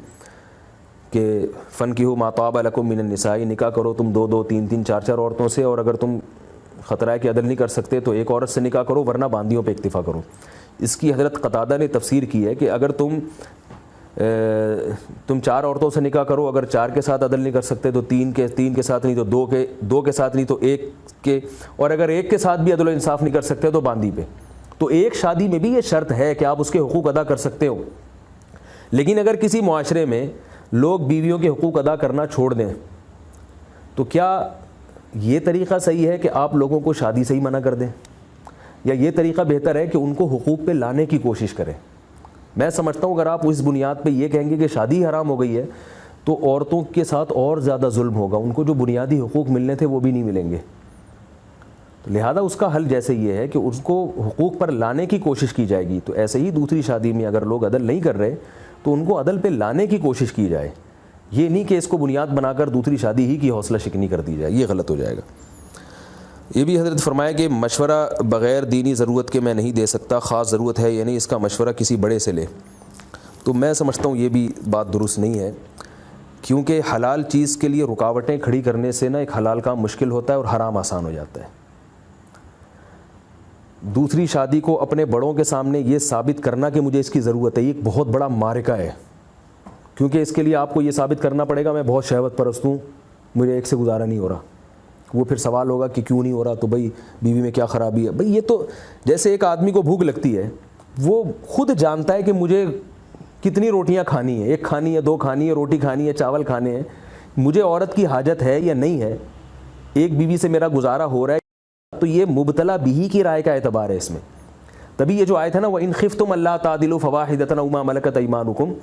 کہ فَانكِحُوا مَا طَابَ لَكُم مِّنَ النِّسَاءِ، نکاح کرو تم 2 2 3 3 4 4 عورتوں سے، اور اگر تم خطرہ ہے کہ عدل نہیں کر سکتے تو ایک عورت سے نکاح کرو ورنہ باندیوں پہ اکتفا کرو۔ اس کی حضرت قتادہ نے تفسیر کی ہے کہ اگر تم 4 عورتوں سے نکاح کرو، اگر 4 کے ساتھ عدل نہیں کر سکتے تو 3 کے ساتھ نہیں تو 2 کے ساتھ نہیں تو 1 کے، اور اگر 1 کے ساتھ بھی عدل و انصاف نہیں کر سکتے تو باندی پہ۔ تو ایک شادی میں بھی یہ شرط ہے کہ آپ اس کے حقوق ادا کر سکتے ہو۔ لیکن اگر کسی معاشرے میں لوگ بیویوں کے حقوق ادا کرنا چھوڑ دیں تو کیا یہ طریقہ صحیح ہے کہ آپ لوگوں کو شادی سے ہی منع کر دیں، یا یہ طریقہ بہتر ہے کہ ان کو حقوق پہ لانے کی کوشش کریں؟ میں سمجھتا ہوں اگر آپ اس بنیاد پہ یہ کہیں گے کہ شادی حرام ہو گئی ہے تو عورتوں کے ساتھ اور زیادہ ظلم ہوگا، ان کو جو بنیادی حقوق ملنے تھے وہ بھی نہیں ملیں گے۔ تو لہذا اس کا حل جیسے یہ ہے کہ اس کو حقوق پر لانے کی کوشش کی جائے گی، تو ایسے ہی دوسری شادی میں اگر لوگ عدل نہیں کر رہے تو ان کو عدل پہ لانے کی کوشش کی جائے، یہ نہیں کہ اس کو بنیاد بنا کر دوسری شادی ہی کی حوصلہ شکنی کر دی جائے، یہ غلط ہو جائے گا۔ یہ بھی حضرت فرمایا کہ مشورہ بغیر دینی ضرورت کے میں نہیں دے سکتا، خاص ضرورت ہے یعنی اس کا مشورہ کسی بڑے سے لے۔ تو میں سمجھتا ہوں یہ بھی بات درست نہیں ہے، کیونکہ حلال چیز کے لیے رکاوٹیں کھڑی کرنے سے نا ایک حلال کام مشکل ہوتا ہے اور حرام آسان ہو جاتا ہے۔ دوسری شادی کو اپنے بڑوں کے سامنے یہ ثابت کرنا کہ مجھے اس کی ضرورت ہے، یہ ایک بہت بڑا معرکہ ہے، کیونکہ اس کے لیے آپ کو یہ ثابت کرنا پڑے گا میں بہت شہوت پرست ہوں، مجھے ایک سے گزارا نہیں ہو رہا۔ وہ پھر سوال ہوگا کہ کیوں نہیں ہو رہا، تو بھائی بیوی میں کیا خرابی ہے؟ بھائی یہ تو جیسے ایک آدمی کو بھوک لگتی ہے، وہ خود جانتا ہے کہ مجھے کتنی روٹیاں کھانی ہیں، 1 کھانی ہے، 2 کھانی ہے، روٹی کھانی ہے، چاول کھانے ہیں، مجھے عورت کی حاجت ہے یا نہیں ہے، ایک بیوی سے میرا گزارا ہو رہا ہے، تو یہ مبتلا بہی کی رائے کا اعتبار ہے اس میں۔ تبھی یہ جو آیت ہے نا وَإِنْ خِفْتُمْ أَلَّا تَعْدِلُوا فَوَاحِدَةً أَوْ مَا مَلَكَتْ أَيْمَانُكُمْ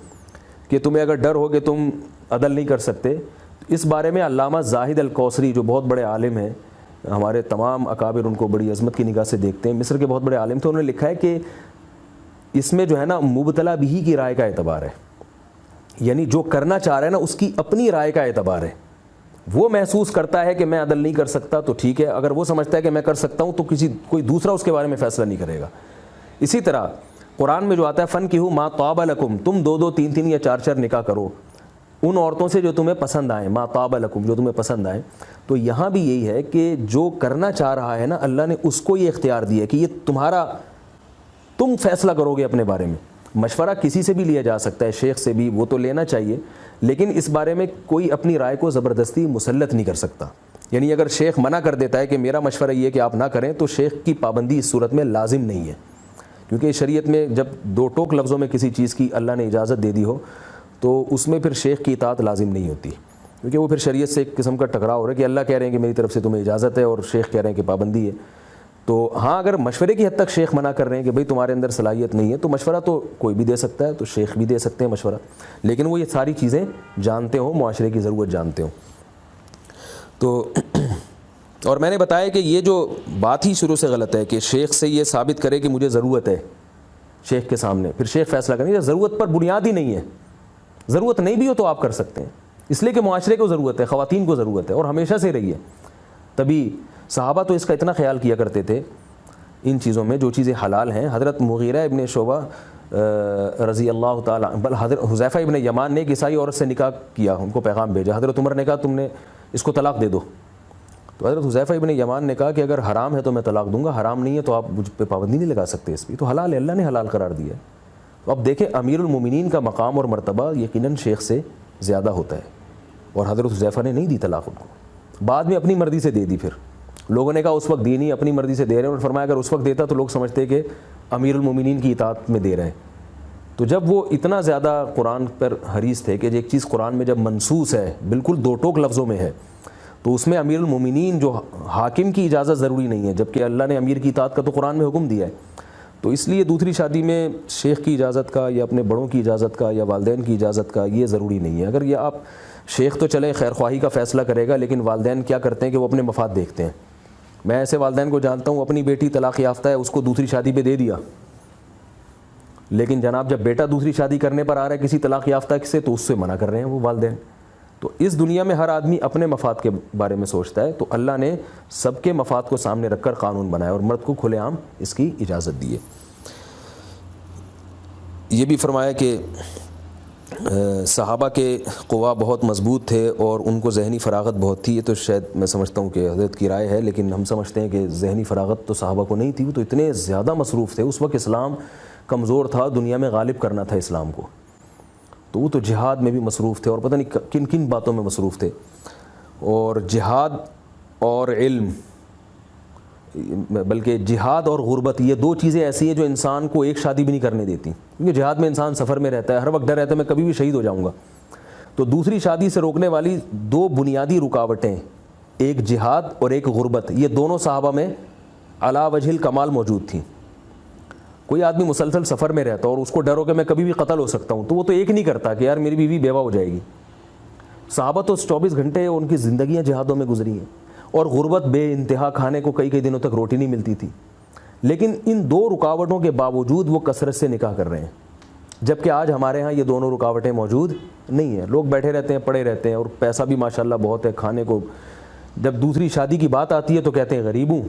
کہ تمہیں اگر ڈر ہو کہ تم عدل نہیں کر سکتے، اس بارے میں علامہ زاہد الکوثری جو بہت بڑے عالم ہیں، ہمارے تمام اکابر ان کو بڑی عظمت کی نگاہ سے دیکھتے ہیں، مصر کے بہت بڑے عالم تھے، انہوں نے لکھا ہے کہ اس میں جو ہے نا مبتلا بہی کی رائے کا اعتبار ہے، یعنی جو کرنا چاہ رہا ہے نا اس کی اپنی رائے کا اعتبار ہے۔ وہ محسوس کرتا ہے کہ میں عدل نہیں کر سکتا تو ٹھیک ہے، اگر وہ سمجھتا ہے کہ میں کر سکتا ہوں تو کوئی دوسرا اس کے بارے میں فیصلہ نہیں کرے گا۔ اسی طرح قرآن میں جو آتا ہے فَانْكِحُوا مَا طَابَ لَكُمْ، تم 2 2 3 3 یا 4 4 نکاح کرو ان عورتوں سے جو تمہیں پسند آئیں، مَا طَابَ لَكُمْ جو تمہیں پسند آئیں۔ تو یہاں بھی یہی ہے کہ جو کرنا چاہ رہا ہے نا اللہ نے اس کو یہ اختیار دیا کہ یہ تم فیصلہ کرو گے اپنے بارے میں۔ مشورہ کسی سے بھی لیا جا سکتا ہے، شیخ سے بھی، وہ تو لینا چاہیے، لیکن اس بارے میں کوئی اپنی رائے کو زبردستی مسلط نہیں کر سکتا۔ یعنی اگر شیخ منع کر دیتا ہے کہ میرا مشورہ یہ کہ آپ نہ کریں، تو شیخ کی پابندی اس صورت میں لازم نہیں ہے، کیونکہ شریعت میں جب 2 ٹوک لفظوں میں کسی چیز کی اللہ نے اجازت دے دی ہو تو اس میں پھر شیخ کی اطاعت لازم نہیں ہوتی، کیونکہ وہ پھر شریعت سے ایک قسم کا ٹکراؤ ہو رہا ہے کہ اللہ کہہ رہے ہیں کہ میری طرف سے تمہیں اجازت ہے اور شیخ کہہ رہے ہیں کہ پابندی ہے۔ تو ہاں اگر مشورے کی حد تک شیخ منع کر رہے ہیں کہ بھئی تمہارے اندر صلاحیت نہیں ہے، تو مشورہ تو کوئی بھی دے سکتا ہے، تو شیخ بھی دے سکتے ہیں مشورہ، لیکن وہ یہ ساری چیزیں جانتے ہوں، معاشرے کی ضرورت جانتے ہوں۔ تو اور میں نے بتایا کہ یہ جو بات ہی شروع سے غلط ہے کہ شیخ سے یہ ثابت کرے کہ مجھے ضرورت ہے، شیخ کے سامنے پھر شیخ فیصلہ کریں گے، ضرورت پر بنیاد ہی نہیں ہے۔ ضرورت نہیں بھی ہو تو آپ کر سکتے ہیں، اس لیے کہ معاشرے کو ضرورت ہے، خواتین کو ضرورت ہے، اور ہمیشہ سے رہی ہے۔ تبھی صحابہ تو اس کا اتنا خیال کیا کرتے تھے ان چیزوں میں جو چیزیں حلال ہیں۔ حضرت مغیرہ ابن شعبہ رضی اللہ تعالیٰ، بل حضرت حذیفہ ابن یمان نے ایک عیسائی عورت سے نکاح کیا، ان کو پیغام بھیجا، حضرت عمر نے کہا تم نے اس کو طلاق دے دو، تو حضرت حذیفہ ابن یمان نے کہا کہ اگر حرام ہے تو میں طلاق دوں گا, حرام نہیں ہے تو آپ مجھ پہ پابندی نہیں لگا سکتے اس پہ, تو حلال ہے, اللہ نے حلال قرار دیا ہے. تو اب دیکھیں امیر المومنین کا مقام اور مرتبہ یقیناً شیخ سے زیادہ ہوتا ہے, اور حضرت حذیفہ نے نہیں دی طلاق ان کو, بعد میں اپنی مرضی سے دے دی. پھر لوگوں نے کہا اس وقت دی نہیں, اپنی مرضی سے دے رہے ہیں, اور فرمایا اگر اس وقت دیتا تو لوگ سمجھتے کہ امیر المومنین کی اطاعت میں دے رہے ہیں. تو جب وہ اتنا زیادہ قرآن پر حریص تھے کہ ایک چیز قرآن میں جب منصوص ہے, بالکل دو ٹوک لفظوں میں ہے, تو اس میں امیر المومنین جو حاکم کی اجازت ضروری نہیں ہے, جبکہ اللہ نے امیر کی اطاعت کا تو قرآن میں حکم دیا ہے. تو اس لیے دوسری شادی میں شیخ کی اجازت کا یا اپنے بڑوں کی اجازت کا یا والدین کی اجازت کا یہ ضروری نہیں ہے. اگر یہ آپ شیخ تو چلیں خیر خواہی کا فیصلہ کرے گا, لیکن والدین کیا کرتے ہیں کہ وہ اپنے مفاد دیکھتے ہیں. میں ایسے والدین کو جانتا ہوں, اپنی بیٹی طلاق یافتہ ہے, اس کو دوسری شادی پہ دے دیا, لیکن جناب جب بیٹا دوسری شادی کرنے پر آ رہا ہے کسی طلاق یافتہ سے, تو اس سے منع کر رہے ہیں وہ والدین. تو اس دنیا میں ہر آدمی اپنے مفاد کے بارے میں سوچتا ہے, تو اللہ نے سب کے مفاد کو سامنے رکھ کر قانون بنایا اور مرد کو کھلے عام اس کی اجازت دی ہے. یہ بھی فرمایا کہ صحابہ کے قوا بہت مضبوط تھے اور ان کو ذہنی فراغت بہت تھی. یہ تو شاید میں سمجھتا ہوں کہ حضرت کی رائے ہے, لیکن ہم سمجھتے ہیں کہ ذہنی فراغت تو صحابہ کو نہیں تھی. وہ تو اتنے زیادہ مصروف تھے, اس وقت اسلام کمزور تھا, دنیا میں غالب کرنا تھا اسلام کو, تو وہ تو جہاد میں بھی مصروف تھے اور پتہ نہیں کن کن باتوں میں مصروف تھے. اور جہاد اور علم, بلکہ جہاد اور غربت, یہ دو چیزیں ایسی ہیں جو انسان کو ایک شادی بھی نہیں کرنے دیتی, کیونکہ جہاد میں انسان سفر میں رہتا ہے, ہر وقت ڈر رہتا ہے میں کبھی بھی شہید ہو جاؤں گا. تو دوسری شادی سے روکنے والی دو بنیادی رکاوٹیں, ایک جہاد اور ایک غربت, یہ دونوں صحابہ میں علی وجہ الکمال موجود تھیں. کوئی آدمی مسلسل سفر میں رہتا اور اس کو ڈر ہو کہ میں کبھی بھی قتل ہو سکتا ہوں, تو وہ تو ایک نہیں کرتا کہ یار میری بیوی بیوہ ہو جائے گی. صحابہ تو 24 گھنٹے ان کی زندگیاں جہادوں میں گزری ہیں, اور غربت بے انتہا, کھانے کو کئی کئی دنوں تک روٹی نہیں ملتی تھی. لیکن ان دو رکاوٹوں کے باوجود وہ کثرت سے نکاح کر رہے ہیں, جبکہ آج ہمارے ہاں یہ دونوں رکاوٹیں موجود نہیں ہیں. لوگ بیٹھے رہتے ہیں, پڑے رہتے ہیں, اور پیسہ بھی ماشاءاللہ بہت ہے کھانے کو. جب دوسری شادی کی بات آتی ہے تو کہتے ہیں غریب ہوں,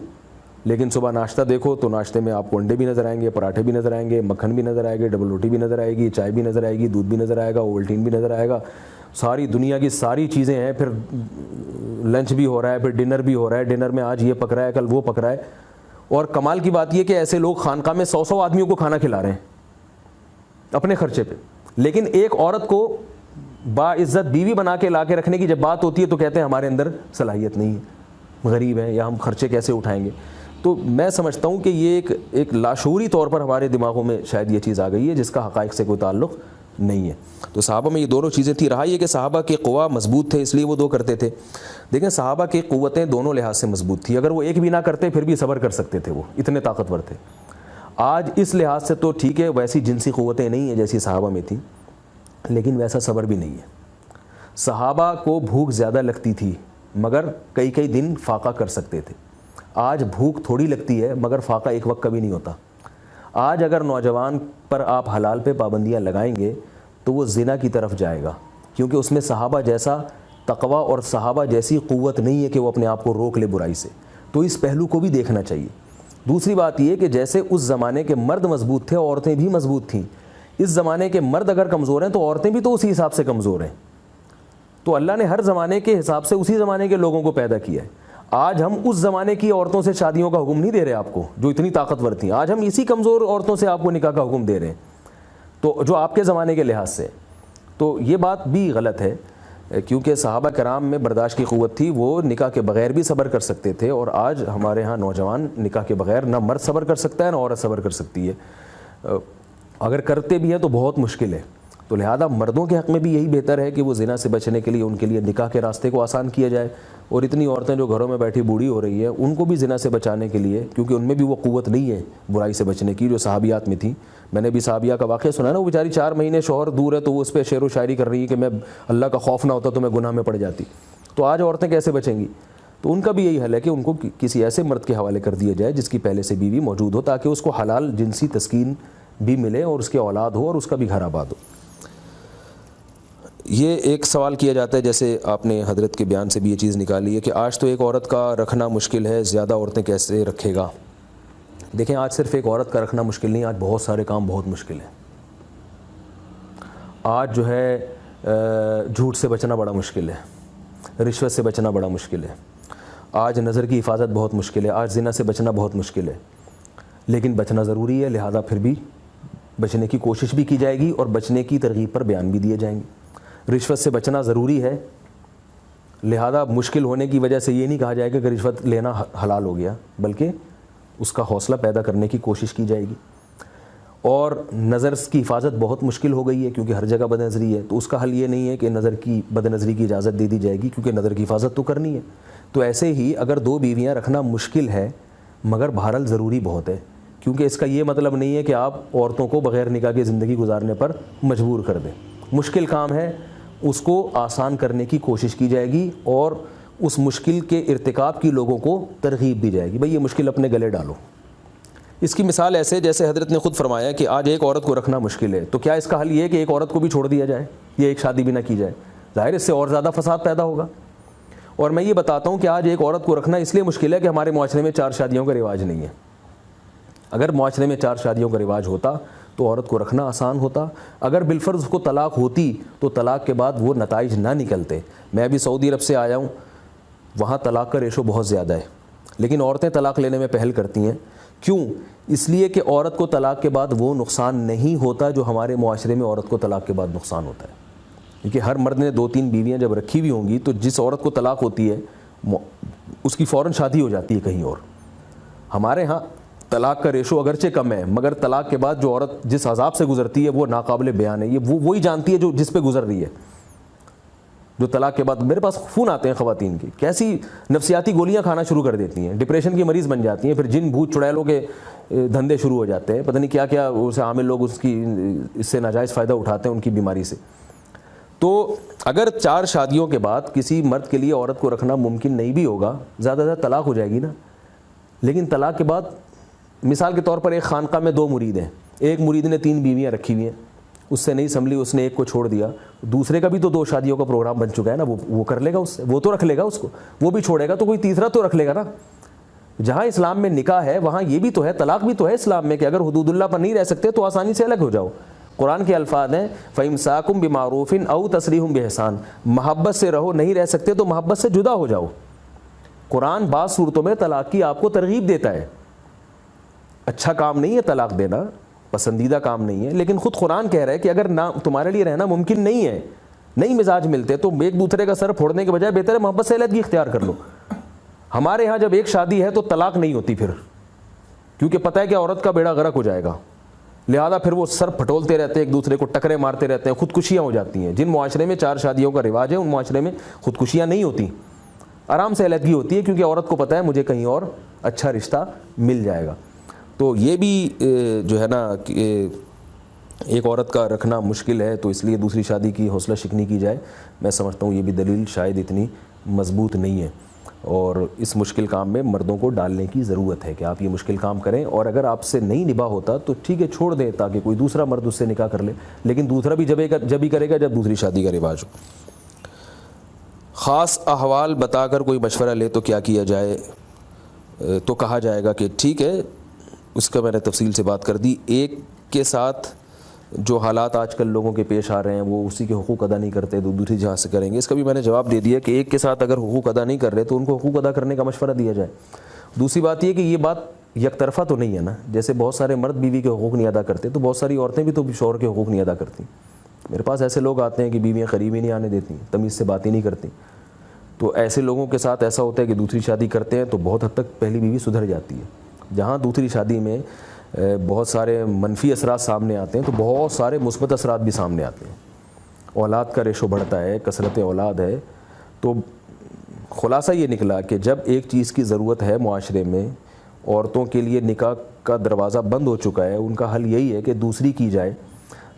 لیکن صبح ناشتہ دیکھو تو ناشتے میں آپ کو انڈے بھی نظر آئیں گے, پراٹھے بھی نظر آئیں گے, مکھن بھی نظر آئے گا, ڈبل روٹی بھی نظر آئے گی, چائے بھی نظر آئے گی, دودھ بھی نظر آئے گا, اوولٹین بھی نظر آئے گا, ساری دنیا کی ساری چیزیں ہیں. پھر لنچ بھی ہو رہا ہے, پھر ڈنر بھی ہو رہا ہے, ڈنر میں آج یہ پک رہا ہے, کل وہ پک رہا ہے. اور کمال کی بات یہ کہ ایسے لوگ خانقاہ میں 100 آدمیوں کو کھانا کھلا رہے ہیں اپنے خرچے پہ, لیکن ایک عورت کو باعزت بیوی بنا کے لا کے رکھنے کی جب بات ہوتی ہے تو کہتے ہیں ہمارے اندر صلاحیت نہیں ہے, غریب ہیں, یا ہم خرچے کیسے اٹھائیں گے. تو میں سمجھتا ہوں کہ یہ ایک لاشعوری طور پر ہمارے دماغوں میں شاید یہ چیز آ گئی ہے جس کا حقائق سے کوئی تعلق نہیں ہے. تو صحابہ میں یہ دونوں چیزیں تھیں. رہا یہ کہ صحابہ کے قوا مضبوط تھے اس لیے وہ دو کرتے تھے. دیکھیں صحابہ کی قوتیں دونوں لحاظ سے مضبوط تھی, اگر وہ ایک بھی نہ کرتے پھر بھی صبر کر سکتے تھے, وہ اتنے طاقتور تھے. آج اس لحاظ سے تو ٹھیک ہے ویسی جنسی قوتیں نہیں ہیں جیسی صحابہ میں تھیں, لیکن ویسا صبر بھی نہیں ہے. صحابہ کو بھوک زیادہ لگتی تھی مگر کئی کئی دن فاقہ کر سکتے تھے. آج بھوک تھوڑی لگتی ہے مگر فاقہ ایک وقت کبھی نہیں ہوتا. آج اگر نوجوان پر آپ حلال پہ پابندیاں لگائیں گے تو وہ زنا کی طرف جائے گا, کیونکہ اس میں صحابہ جیسا تقوی اور صحابہ جیسی قوت نہیں ہے کہ وہ اپنے آپ کو روک لے برائی سے. تو اس پہلو کو بھی دیکھنا چاہیے. دوسری بات یہ کہ جیسے اس زمانے کے مرد مضبوط تھے عورتیں بھی مضبوط تھیں. اس زمانے کے مرد اگر کمزور ہیں تو عورتیں بھی تو اسی حساب سے کمزور ہیں. تو اللہ نے ہر زمانے کے حساب سے اسی زمانے کے لوگوں کو پیدا کیا ہے. آج ہم اس زمانے کی عورتوں سے شادیوں کا حکم نہیں دے رہے آپ کو جو اتنی طاقتور تھیں, آج ہم اسی کمزور عورتوں سے آپ کو نکاح کا حکم دے رہے ہیں تو جو آپ کے زمانے کے لحاظ سے. تو یہ بات بھی غلط ہے, کیونکہ صحابہ کرام میں برداشت کی قوت تھی, وہ نکاح کے بغیر بھی صبر کر سکتے تھے. اور آج ہمارے ہاں نوجوان نکاح کے بغیر نہ مرد صبر کر سکتا ہے نہ عورت صبر کر سکتی ہے, اگر کرتے بھی ہیں تو بہت مشکل ہے. تو لہذا مردوں کے حق میں بھی یہی بہتر ہے کہ وہ زنا سے بچنے کے لیے ان کے لیے نکاح کے راستے کو آسان کیا جائے. اور اتنی عورتیں جو گھروں میں بیٹھی بوڑھی ہو رہی ہیں ان کو بھی زنا سے بچانے کے لیے, کیونکہ ان میں بھی وہ قوت نہیں ہے برائی سے بچنے کی جو صحابیات میں تھی. میں نے بھی صحابیہ کا واقعہ سنا ہے نا, وہ بیچاری 4 مہینے شوہر دور ہے تو وہ اس پہ شعر و شاعری کر رہی ہے کہ میں اللہ کا خوف نہ ہوتا تو میں گناہ میں پڑ جاتی. تو آج عورتیں کیسے بچیں گی؟ تو ان کا بھی یہی حل ہے کہ ان کو کسی ایسے مرد کے حوالے کر دیا جائے جس کی پہلے سے بیوی موجود ہو, تاکہ اس کو حلال جنسی تسکین بھی ملے اور اس کے اولاد ہو اور اس کا بھی گھر آباد ہو. یہ ایک سوال کیا جاتا ہے, جیسے آپ نے حضرت کے بیان سے بھی یہ چیز نکالی ہے کہ آج تو ایک عورت کا رکھنا مشکل ہے, زیادہ عورتیں کیسے رکھے گا؟ دیکھیں آج صرف ایک عورت کا رکھنا مشکل نہیں, آج بہت سارے کام بہت مشکل ہیں. آج جو ہے جھوٹ سے بچنا بڑا مشکل ہے, رشوت سے بچنا بڑا مشکل ہے. آج نظر کی حفاظت بہت مشکل ہے, آج زنا سے بچنا بہت مشکل ہے, لیکن بچنا ضروری ہے, لہذا پھر بھی بچنے کی کوشش بھی کی جائے گی اور بچنے کی ترغیب پر بیان بھی دیے جائیں گے. رشوت سے بچنا ضروری ہے, لہذا مشکل ہونے کی وجہ سے یہ نہیں کہا جائے گا کہ رشوت لینا حلال ہو گیا, بلکہ اس کا حوصلہ پیدا کرنے کی کوشش کی جائے گی. اور نظر کی حفاظت بہت مشکل ہو گئی ہے کیونکہ ہر جگہ بد نظری ہے, تو اس کا حل یہ نہیں ہے کہ نظر کی بد نظری کی اجازت دے دی جائے گی, کیونکہ نظر کی حفاظت تو کرنی ہے. تو ایسے ہی اگر 2 بیویاں رکھنا مشکل ہے مگر بہرحال ضروری بہت ہے, کیونکہ اس کا یہ مطلب نہیں ہے کہ آپ عورتوں کو بغیر نکاح کی زندگی گزارنے پر مجبور کر دیں. مشکل کام ہے, اس کو آسان کرنے کی کوشش کی جائے گی اور اس مشکل کے ارتکاب کی لوگوں کو ترغیب دی جائے گی, بھئی یہ مشکل اپنے گلے ڈالو. اس کی مثال ایسے جیسے حضرت نے خود فرمایا کہ آج ایک عورت کو رکھنا مشکل ہے, تو کیا اس کا حل یہ ہے کہ ایک عورت کو بھی چھوڑ دیا جائے یا ایک شادی بھی نہ کی جائے؟ ظاہر اس سے اور زیادہ فساد پیدا ہوگا. اور میں یہ بتاتا ہوں کہ آج ایک عورت کو رکھنا اس لیے مشکل ہے کہ ہمارے معاشرے میں 4 شادیوں کا رواج نہیں ہے. اگر معاشرے میں 4 شادیوں کا رواج ہوتا تو عورت کو رکھنا آسان ہوتا. اگر بالفرض کو طلاق ہوتی تو طلاق کے بعد وہ نتائج نہ نکلتے. میں ابھی سعودی عرب سے آیا ہوں, وہاں طلاق کا ریشو بہت زیادہ ہے, لیکن عورتیں طلاق لینے میں پہل کرتی ہیں. کیوں؟ اس لیے کہ عورت کو طلاق کے بعد وہ نقصان نہیں ہوتا جو ہمارے معاشرے میں عورت کو طلاق کے بعد نقصان ہوتا ہے. کیونکہ ہر مرد نے 2-3 بیویاں جب رکھی ہوئی ہوں گی تو جس عورت کو طلاق ہوتی ہے اس کی فوراً شادی ہو جاتی ہے کہیں اور. ہمارے ہاں طلاق کا ریشو اگرچہ کم ہے, مگر طلاق کے بعد جو عورت جس عذاب سے گزرتی ہے وہ ناقابل بیان ہے. یہ وہی جانتی ہے جو جس پہ گزر رہی ہے. جو طلاق کے بعد میرے پاس فون آتے ہیں خواتین کی, کیسی نفسیاتی گولیاں کھانا شروع کر دیتی ہیں, ڈپریشن کی مریض بن جاتی ہیں, پھر جن بھوت چڑیلوں کے دھندے شروع ہو جاتے ہیں, پتہ نہیں کیا کیا اسے عامل لوگ اس سے ناجائز فائدہ اٹھاتے ہیں ان کی بیماری سے. تو اگر 4 شادیوں کے بعد کسی مرد کے لیے عورت کو رکھنا ممکن نہیں بھی ہوگا, زیادہ زیادہ طلاق ہو جائے گی نا. لیکن طلاق کے بعد مثال کے طور پر ایک خانقاہ میں 2 مرید ہیں, ایک مرید نے 3 بیویاں رکھی ہوئی ہیں, اس سے نہیں سنبھلی, اس نے ایک کو چھوڑ دیا, دوسرے کا بھی تو 2 شادیوں کا پروگرام بن چکا ہے نا, وہ کر لے گا, اس سے وہ تو رکھ لے گا, اس کو وہ بھی چھوڑے گا تو کوئی تیسرا تو رکھ لے گا نا. جہاں اسلام میں نکاح ہے وہاں یہ بھی تو ہے, طلاق بھی تو ہے اسلام میں, کہ اگر حدود اللہ پر نہیں رہ سکتے تو آسانی سے الگ ہو جاؤ. قرآن کے الفاظ ہیں فَإِمْسَاكُمْ بِمَعْرُوفٍ أَوْ تَسْرِيحٌ بِإِحْسَانٍ, محبت سے رہو, نہیں رہ سکتے تو محبت سے جدا ہو جاؤ. قرآن بعض صورتوں میں طلاق کی آپ کو ترغیب دیتا ہے. اچھا کام نہیں ہے طلاق دینا, پسندیدہ کام نہیں ہے, لیکن خود قرآن کہہ رہا ہے کہ اگر نہ تمہارے لیے رہنا ممکن نہیں ہے, نہیں مزاج ملتے, تو ایک دوسرے کا سر پھوڑنے کے بجائے بہتر ہے محبت سے علیحدگی اختیار کر لو. ہمارے ہاں جب ایک شادی ہے تو طلاق نہیں ہوتی پھر, کیونکہ پتہ ہے کہ عورت کا بیڑا غرق ہو جائے گا, لہذا پھر وہ سر پھٹولتے رہتے ہیں, ایک دوسرے کو ٹکرے مارتے رہتے ہیں, خودکشیاں ہو جاتی ہیں. جن معاشرے میں 4 شادیوں کا رواج ہے ان معاشرے میں خودکشیاں نہیں ہوتی, آرام سے علیحدگی ہوتی ہے, کیونکہ عورت کو پتہ ہے مجھے کہیں اور اچھا رشتہ مل جائے گا. تو یہ بھی جو ہے نا ایک عورت کا رکھنا مشکل ہے, تو اس لیے دوسری شادی کی حوصلہ شکنی کی جائے. میں سمجھتا ہوں یہ بھی دلیل شاید اتنی مضبوط نہیں ہے, اور اس مشکل کام میں مردوں کو ڈالنے کی ضرورت ہے کہ آپ یہ مشکل کام کریں, اور اگر آپ سے نہیں نباہ ہوتا تو ٹھیک ہے چھوڑ دیں تاکہ کوئی دوسرا مرد اس سے نکاح کر لے, لیکن دوسرا بھی جب ہی کرے گا جب دوسری شادی کا رواج ہو. خاص احوال بتا کر کوئی مشورہ لے تو کیا کیا جائے؟ تو کہا جائے گا کہ ٹھیک ہے, اس کا میں نے تفصیل سے بات کر دی. ایک کے ساتھ جو حالات آج کل لوگوں کے پیش آ رہے ہیں وہ اسی کے حقوق ادا نہیں کرتے تو دوسری جہاں سے کریں گے, اس کا بھی میں نے جواب دے دیا کہ ایک کے ساتھ اگر حقوق ادا نہیں کر رہے تو ان کو حقوق ادا کرنے کا مشورہ دیا جائے. دوسری بات یہ کہ یہ بات یک طرفہ تو نہیں ہے نا, جیسے بہت سارے مرد بیوی کے حقوق نہیں ادا کرتے تو بہت ساری عورتیں بھی تو شوہر کے حقوق نہیں ادا کرتی. میرے پاس ایسے لوگ آتے ہیں کہ بیویاں قریب ہی نہیں آنے دیتی, تمیز سے بات ہی نہیں کرتی. تو ایسے لوگوں کے ساتھ ایسا ہوتا ہے کہ دوسری شادی کرتے ہیں تو بہت حد تک پہلی بیوی سدھر جاتی ہے. جہاں دوسری شادی میں بہت سارے منفی اثرات سامنے آتے ہیں تو بہت سارے مثبت اثرات بھی سامنے آتے ہیں. اولاد کا ریشو بڑھتا ہے, کثرت اولاد ہے. تو خلاصہ یہ نکلا کہ جب ایک چیز کی ضرورت ہے معاشرے میں, عورتوں کے لیے نکاح کا دروازہ بند ہو چکا ہے, ان کا حل یہی ہے کہ دوسری کی جائے.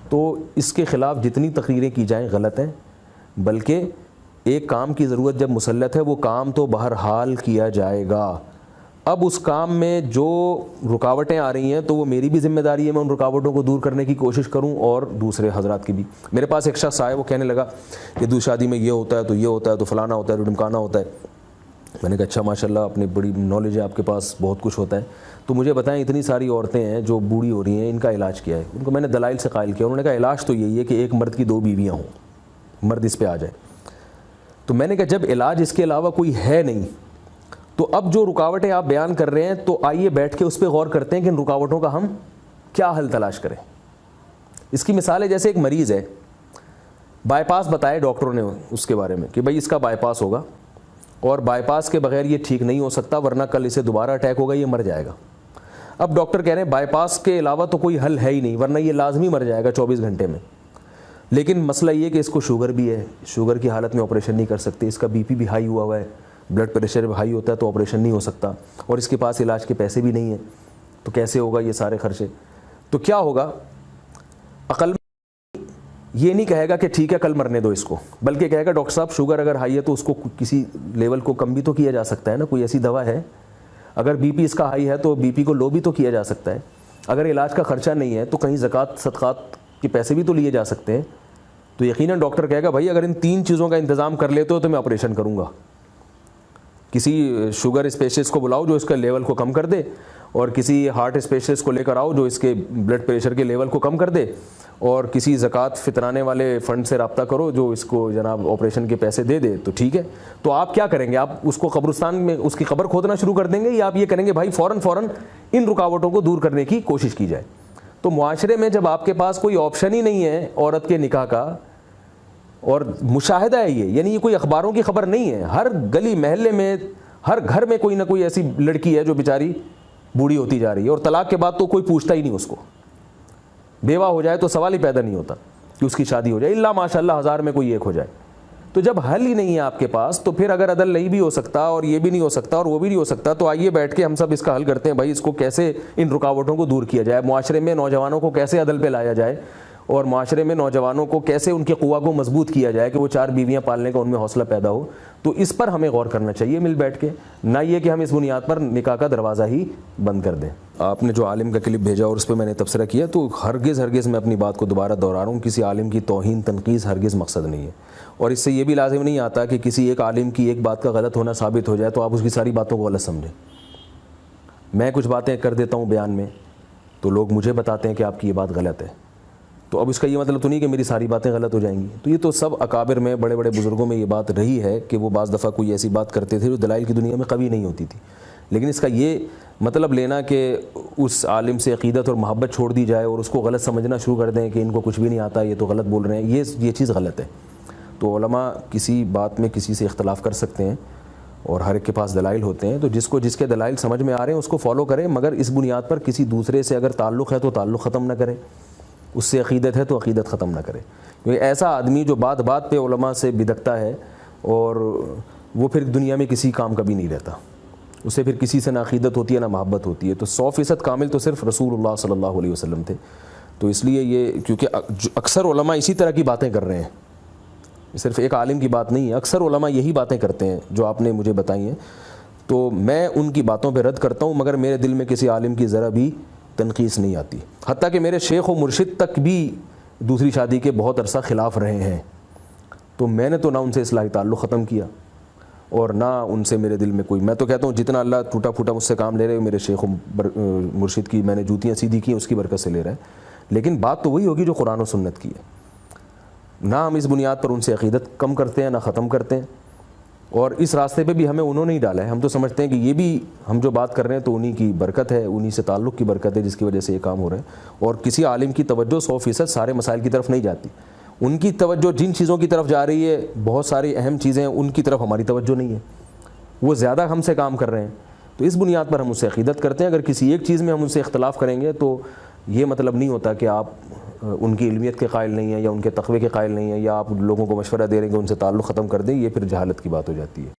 تو اس کے خلاف جتنی تقریریں کی جائیں غلط ہیں, بلکہ ایک کام کی ضرورت جب مسلط ہے وہ کام تو بہرحال کیا جائے گا. اب اس کام میں جو رکاوٹیں آ رہی ہیں تو وہ میری بھی ذمہ داری ہے میں ان رکاوٹوں کو دور کرنے کی کوشش کروں, اور دوسرے حضرات کی بھی. میرے پاس ایک شخص آئے, وہ کہنے لگا کہ دوسری شادی میں یہ ہوتا ہے تو یہ ہوتا ہے تو فلانا ہوتا ہے تو ڈمکانا ہوتا ہے. میں نے کہا اچھا ماشاء اللہ اپنی بڑی نالج ہے آپ کے پاس, بہت کچھ ہوتا ہے, تو مجھے بتائیں اتنی ساری عورتیں ہیں جو بوڑھی ہو رہی ہیں, ان کا علاج کیا ہے؟ ان کو میں نے دلائل سے قائل کیا. انہوں نے کہا علاج تو یہی ہے کہ ایک مرد کی 2 بیویاں ہوں, مرد اس پہ آ جائے. تو میں نے کہا جب علاج اس کے علاوہ کوئی ہے نہیں تو اب جو رکاوٹیں آپ بیان کر رہے ہیں تو آئیے بیٹھ کے اس پہ غور کرتے ہیں کہ ان رکاوٹوں کا ہم کیا حل تلاش کریں. اس کی مثال ہے جیسے ایک مریض ہے, بائی پاس بتائے ڈاکٹروں نے اس کے بارے میں کہ بھائی اس کا بائی پاس ہوگا اور بائی پاس کے بغیر یہ ٹھیک نہیں ہو سکتا ورنہ کل اسے دوبارہ اٹیک ہوگا, یہ مر جائے گا. اب ڈاکٹر کہہ رہے ہیں بائی پاس کے علاوہ تو کوئی حل ہے ہی نہیں ورنہ یہ لازمی مر جائے گا 24 گھنٹے میں. لیکن مسئلہ یہ کہ اس کو شوگر بھی ہے, شوگر کی حالت میں آپریشن نہیں کر سکتے, اس کا بی پی بھی ہائی ہوا ہے, بلڈ پریشر بھی ہائی ہوتا ہے تو آپریشن نہیں ہو سکتا, اور اس کے پاس علاج کے پیسے بھی نہیں ہیں, تو کیسے ہوگا یہ سارے خرچے. تو کیا ہوگا, عقل یہ نہیں کہے گا کہ ٹھیک ہے کل مرنے دو اس کو, بلکہ کہے گا ڈاکٹر صاحب شوگر اگر ہائی ہے تو اس کو کسی لیول کو کم بھی تو کیا جا سکتا ہے نا, کوئی ایسی دوا ہے. اگر بی پی اس کا ہائی ہے تو بی پی کو لو بھی تو کیا جا سکتا ہے. اگر علاج کا خرچہ نہیں ہے تو کہیں زکوٰۃ صدقات کے پیسے بھی تو لیے جا سکتے ہیں. تو یقیناً ڈاکٹر کہے گا بھائی اگر ان 3 چیزوں کا انتظام کر لیتے ہو تو میں آپریشن کروں گا. کسی شوگر اسپیشلسٹ کو بلاؤ جو اس کا لیول کو کم کر دے, اور کسی ہارٹ اسپیشلسٹ کو لے کر آؤ جو اس کے بلڈ پریشر کے لیول کو کم کر دے, اور کسی زکوٰۃ فطرانے والے فنڈ سے رابطہ کرو جو اس کو جناب آپریشن کے پیسے دے دے, تو ٹھیک ہے. تو آپ کیا کریں گے, آپ اس کو قبرستان میں اس کی قبر کھودنا شروع کر دیں گے, یا آپ یہ کریں گے بھائی فوراً ان رکاوٹوں کو دور کرنے کی کوشش کی جائے. تو معاشرے میں جب آپ کے پاس کوئی آپشن ہی نہیں ہے عورت کے نکاح کا, اور مشاہدہ ہے یہ, یعنی یہ کوئی اخباروں کی خبر نہیں ہے, ہر گلی محلے میں ہر گھر میں کوئی نہ کوئی ایسی لڑکی ہے جو بیچاری بوڑھی ہوتی جا رہی ہے, اور طلاق کے بعد تو کوئی پوچھتا ہی نہیں اس کو. بیوہ ہو جائے تو سوال ہی پیدا نہیں ہوتا کہ اس کی شادی ہو جائے, الا ماشاء اللہ 1000 میں کوئی ایک ہو جائے. تو جب حل ہی نہیں ہے آپ کے پاس, تو پھر اگر عدل نہیں بھی ہو سکتا اور یہ بھی نہیں ہو سکتا اور وہ بھی نہیں ہو سکتا, تو آئیے بیٹھ کے ہم سب اس کا حل کرتے ہیں. بھائی اس کو کیسے ان رکاوٹوں کو دور کیا جائے, معاشرے میں نوجوانوں کو کیسے عدل پہ لایا جائے, اور معاشرے میں نوجوانوں کو کیسے ان کے قوا کو مضبوط کیا جائے کہ وہ 4 بیویاں پالنے کا ان میں حوصلہ پیدا ہو. تو اس پر ہمیں غور کرنا چاہیے مل بیٹھ کے, نہ یہ کہ ہم اس بنیاد پر نکاح کا دروازہ ہی بند کر دیں. آپ نے جو عالم کا کلپ بھیجا اور اس پہ میں نے تبصرہ کیا, تو ہرگز میں اپنی بات کو دوبارہ دہرا رہا ہوں, کسی عالم کی توہین تنقیص ہرگز مقصد نہیں ہے. اور اس سے یہ بھی لازم نہیں آتا کہ کسی ایک عالم کی ایک بات کا غلط ہونا ثابت ہو جائے تو آپ اس کی ساری باتوں کو غلط سمجھیں. میں کچھ باتیں کر دیتا ہوں بیان میں تو لوگ مجھے بتاتے ہیں کہ آپ کی یہ بات غلط ہے, تو اب اس کا یہ مطلب تو نہیں کہ میری ساری باتیں غلط ہو جائیں گی. تو یہ تو سب اکابر میں بڑے بڑے بزرگوں میں یہ بات رہی ہے کہ وہ بعض دفعہ کوئی ایسی بات کرتے تھے جو دلائل کی دنیا میں قوی نہیں ہوتی تھی. لیکن اس کا یہ مطلب لینا کہ اس عالم سے عقیدت اور محبت چھوڑ دی جائے اور اس کو غلط سمجھنا شروع کر دیں کہ ان کو کچھ بھی نہیں آتا, یہ تو غلط بول رہے ہیں, یہ چیز غلط ہے. تو علماء کسی بات میں کسی سے اختلاف کر سکتے ہیں اور ہر ایک کے پاس دلائل ہوتے ہیں, تو جس کو جس کے دلائل سمجھ میں آ رہے ہیں اس کو فالو کریں, مگر اس بنیاد پر کسی دوسرے سے اگر تعلق ہے تو تعلق ختم نہ کریں, اس سے عقیدت ہے تو عقیدت ختم نہ کرے. کیونکہ ایسا آدمی جو بات بات پہ علماء سے بدکتا ہے اور وہ پھر دنیا میں کسی کام کا بھی نہیں رہتا, اسے پھر کسی سے نہ عقیدت ہوتی ہے نہ محبت ہوتی ہے. تو 100% کامل تو صرف رسول اللہ صلی اللہ علیہ وسلم تھے. تو اس لیے یہ کیونکہ اکثر علماء اسی طرح کی باتیں کر رہے ہیں, صرف ایک عالم کی بات نہیں ہے, اکثر علماء یہی باتیں کرتے ہیں جو آپ نے مجھے بتائی ہیں. تو میں ان کی باتوں پہ رد کرتا ہوں, مگر میرے دل میں کسی عالم کی ذرا بھی تنقیص نہیں آتی. حتیٰ کہ میرے شیخ و مرشد تک بھی دوسری شادی کے بہت عرصہ خلاف رہے ہیں, تو میں نے تو نہ ان سے اصلاحی تعلق ختم کیا اور نہ ان سے میرے دل میں کوئی, میں تو کہتا ہوں جتنا اللہ ٹوٹا پھوٹا مجھ سے کام لے رہے میرے شیخ و مرشد کی میں نے جوتیاں سیدھی کی اس کی برکت سے لے رہا ہے. لیکن بات تو وہی ہوگی جو قرآن و سنت کی ہے, نہ ہم اس بنیاد پر ان سے عقیدت کم کرتے ہیں نہ ختم کرتے ہیں. اور اس راستے پہ بھی ہمیں انہوں نے ہی ڈالا ہے, ہم تو سمجھتے ہیں کہ یہ بھی ہم جو بات کر رہے ہیں تو انہی کی برکت ہے, انہی سے تعلق کی برکت ہے جس کی وجہ سے یہ کام ہو رہا ہے. اور کسی عالم کی توجہ 100% سارے مسائل کی طرف نہیں جاتی, ان کی توجہ جن چیزوں کی طرف جا رہی ہے بہت ساری اہم چیزیں ان کی طرف ہماری توجہ نہیں ہے, وہ زیادہ ہم سے کام کر رہے ہیں. تو اس بنیاد پر ہم اس سے عقیدت کرتے ہیں. اگر کسی ایک چیز میں ہم ان سے اختلاف کریں گے تو یہ مطلب نہیں ہوتا کہ آپ ان کی علمیت کے قائل نہیں ہیں یا ان کے تقوی کے قائل نہیں ہیں, یا آپ لوگوں کو مشورہ دے رہے ہیں کہ ان سے تعلق ختم کر دیں, یہ پھر جہالت کی بات ہو جاتی ہے.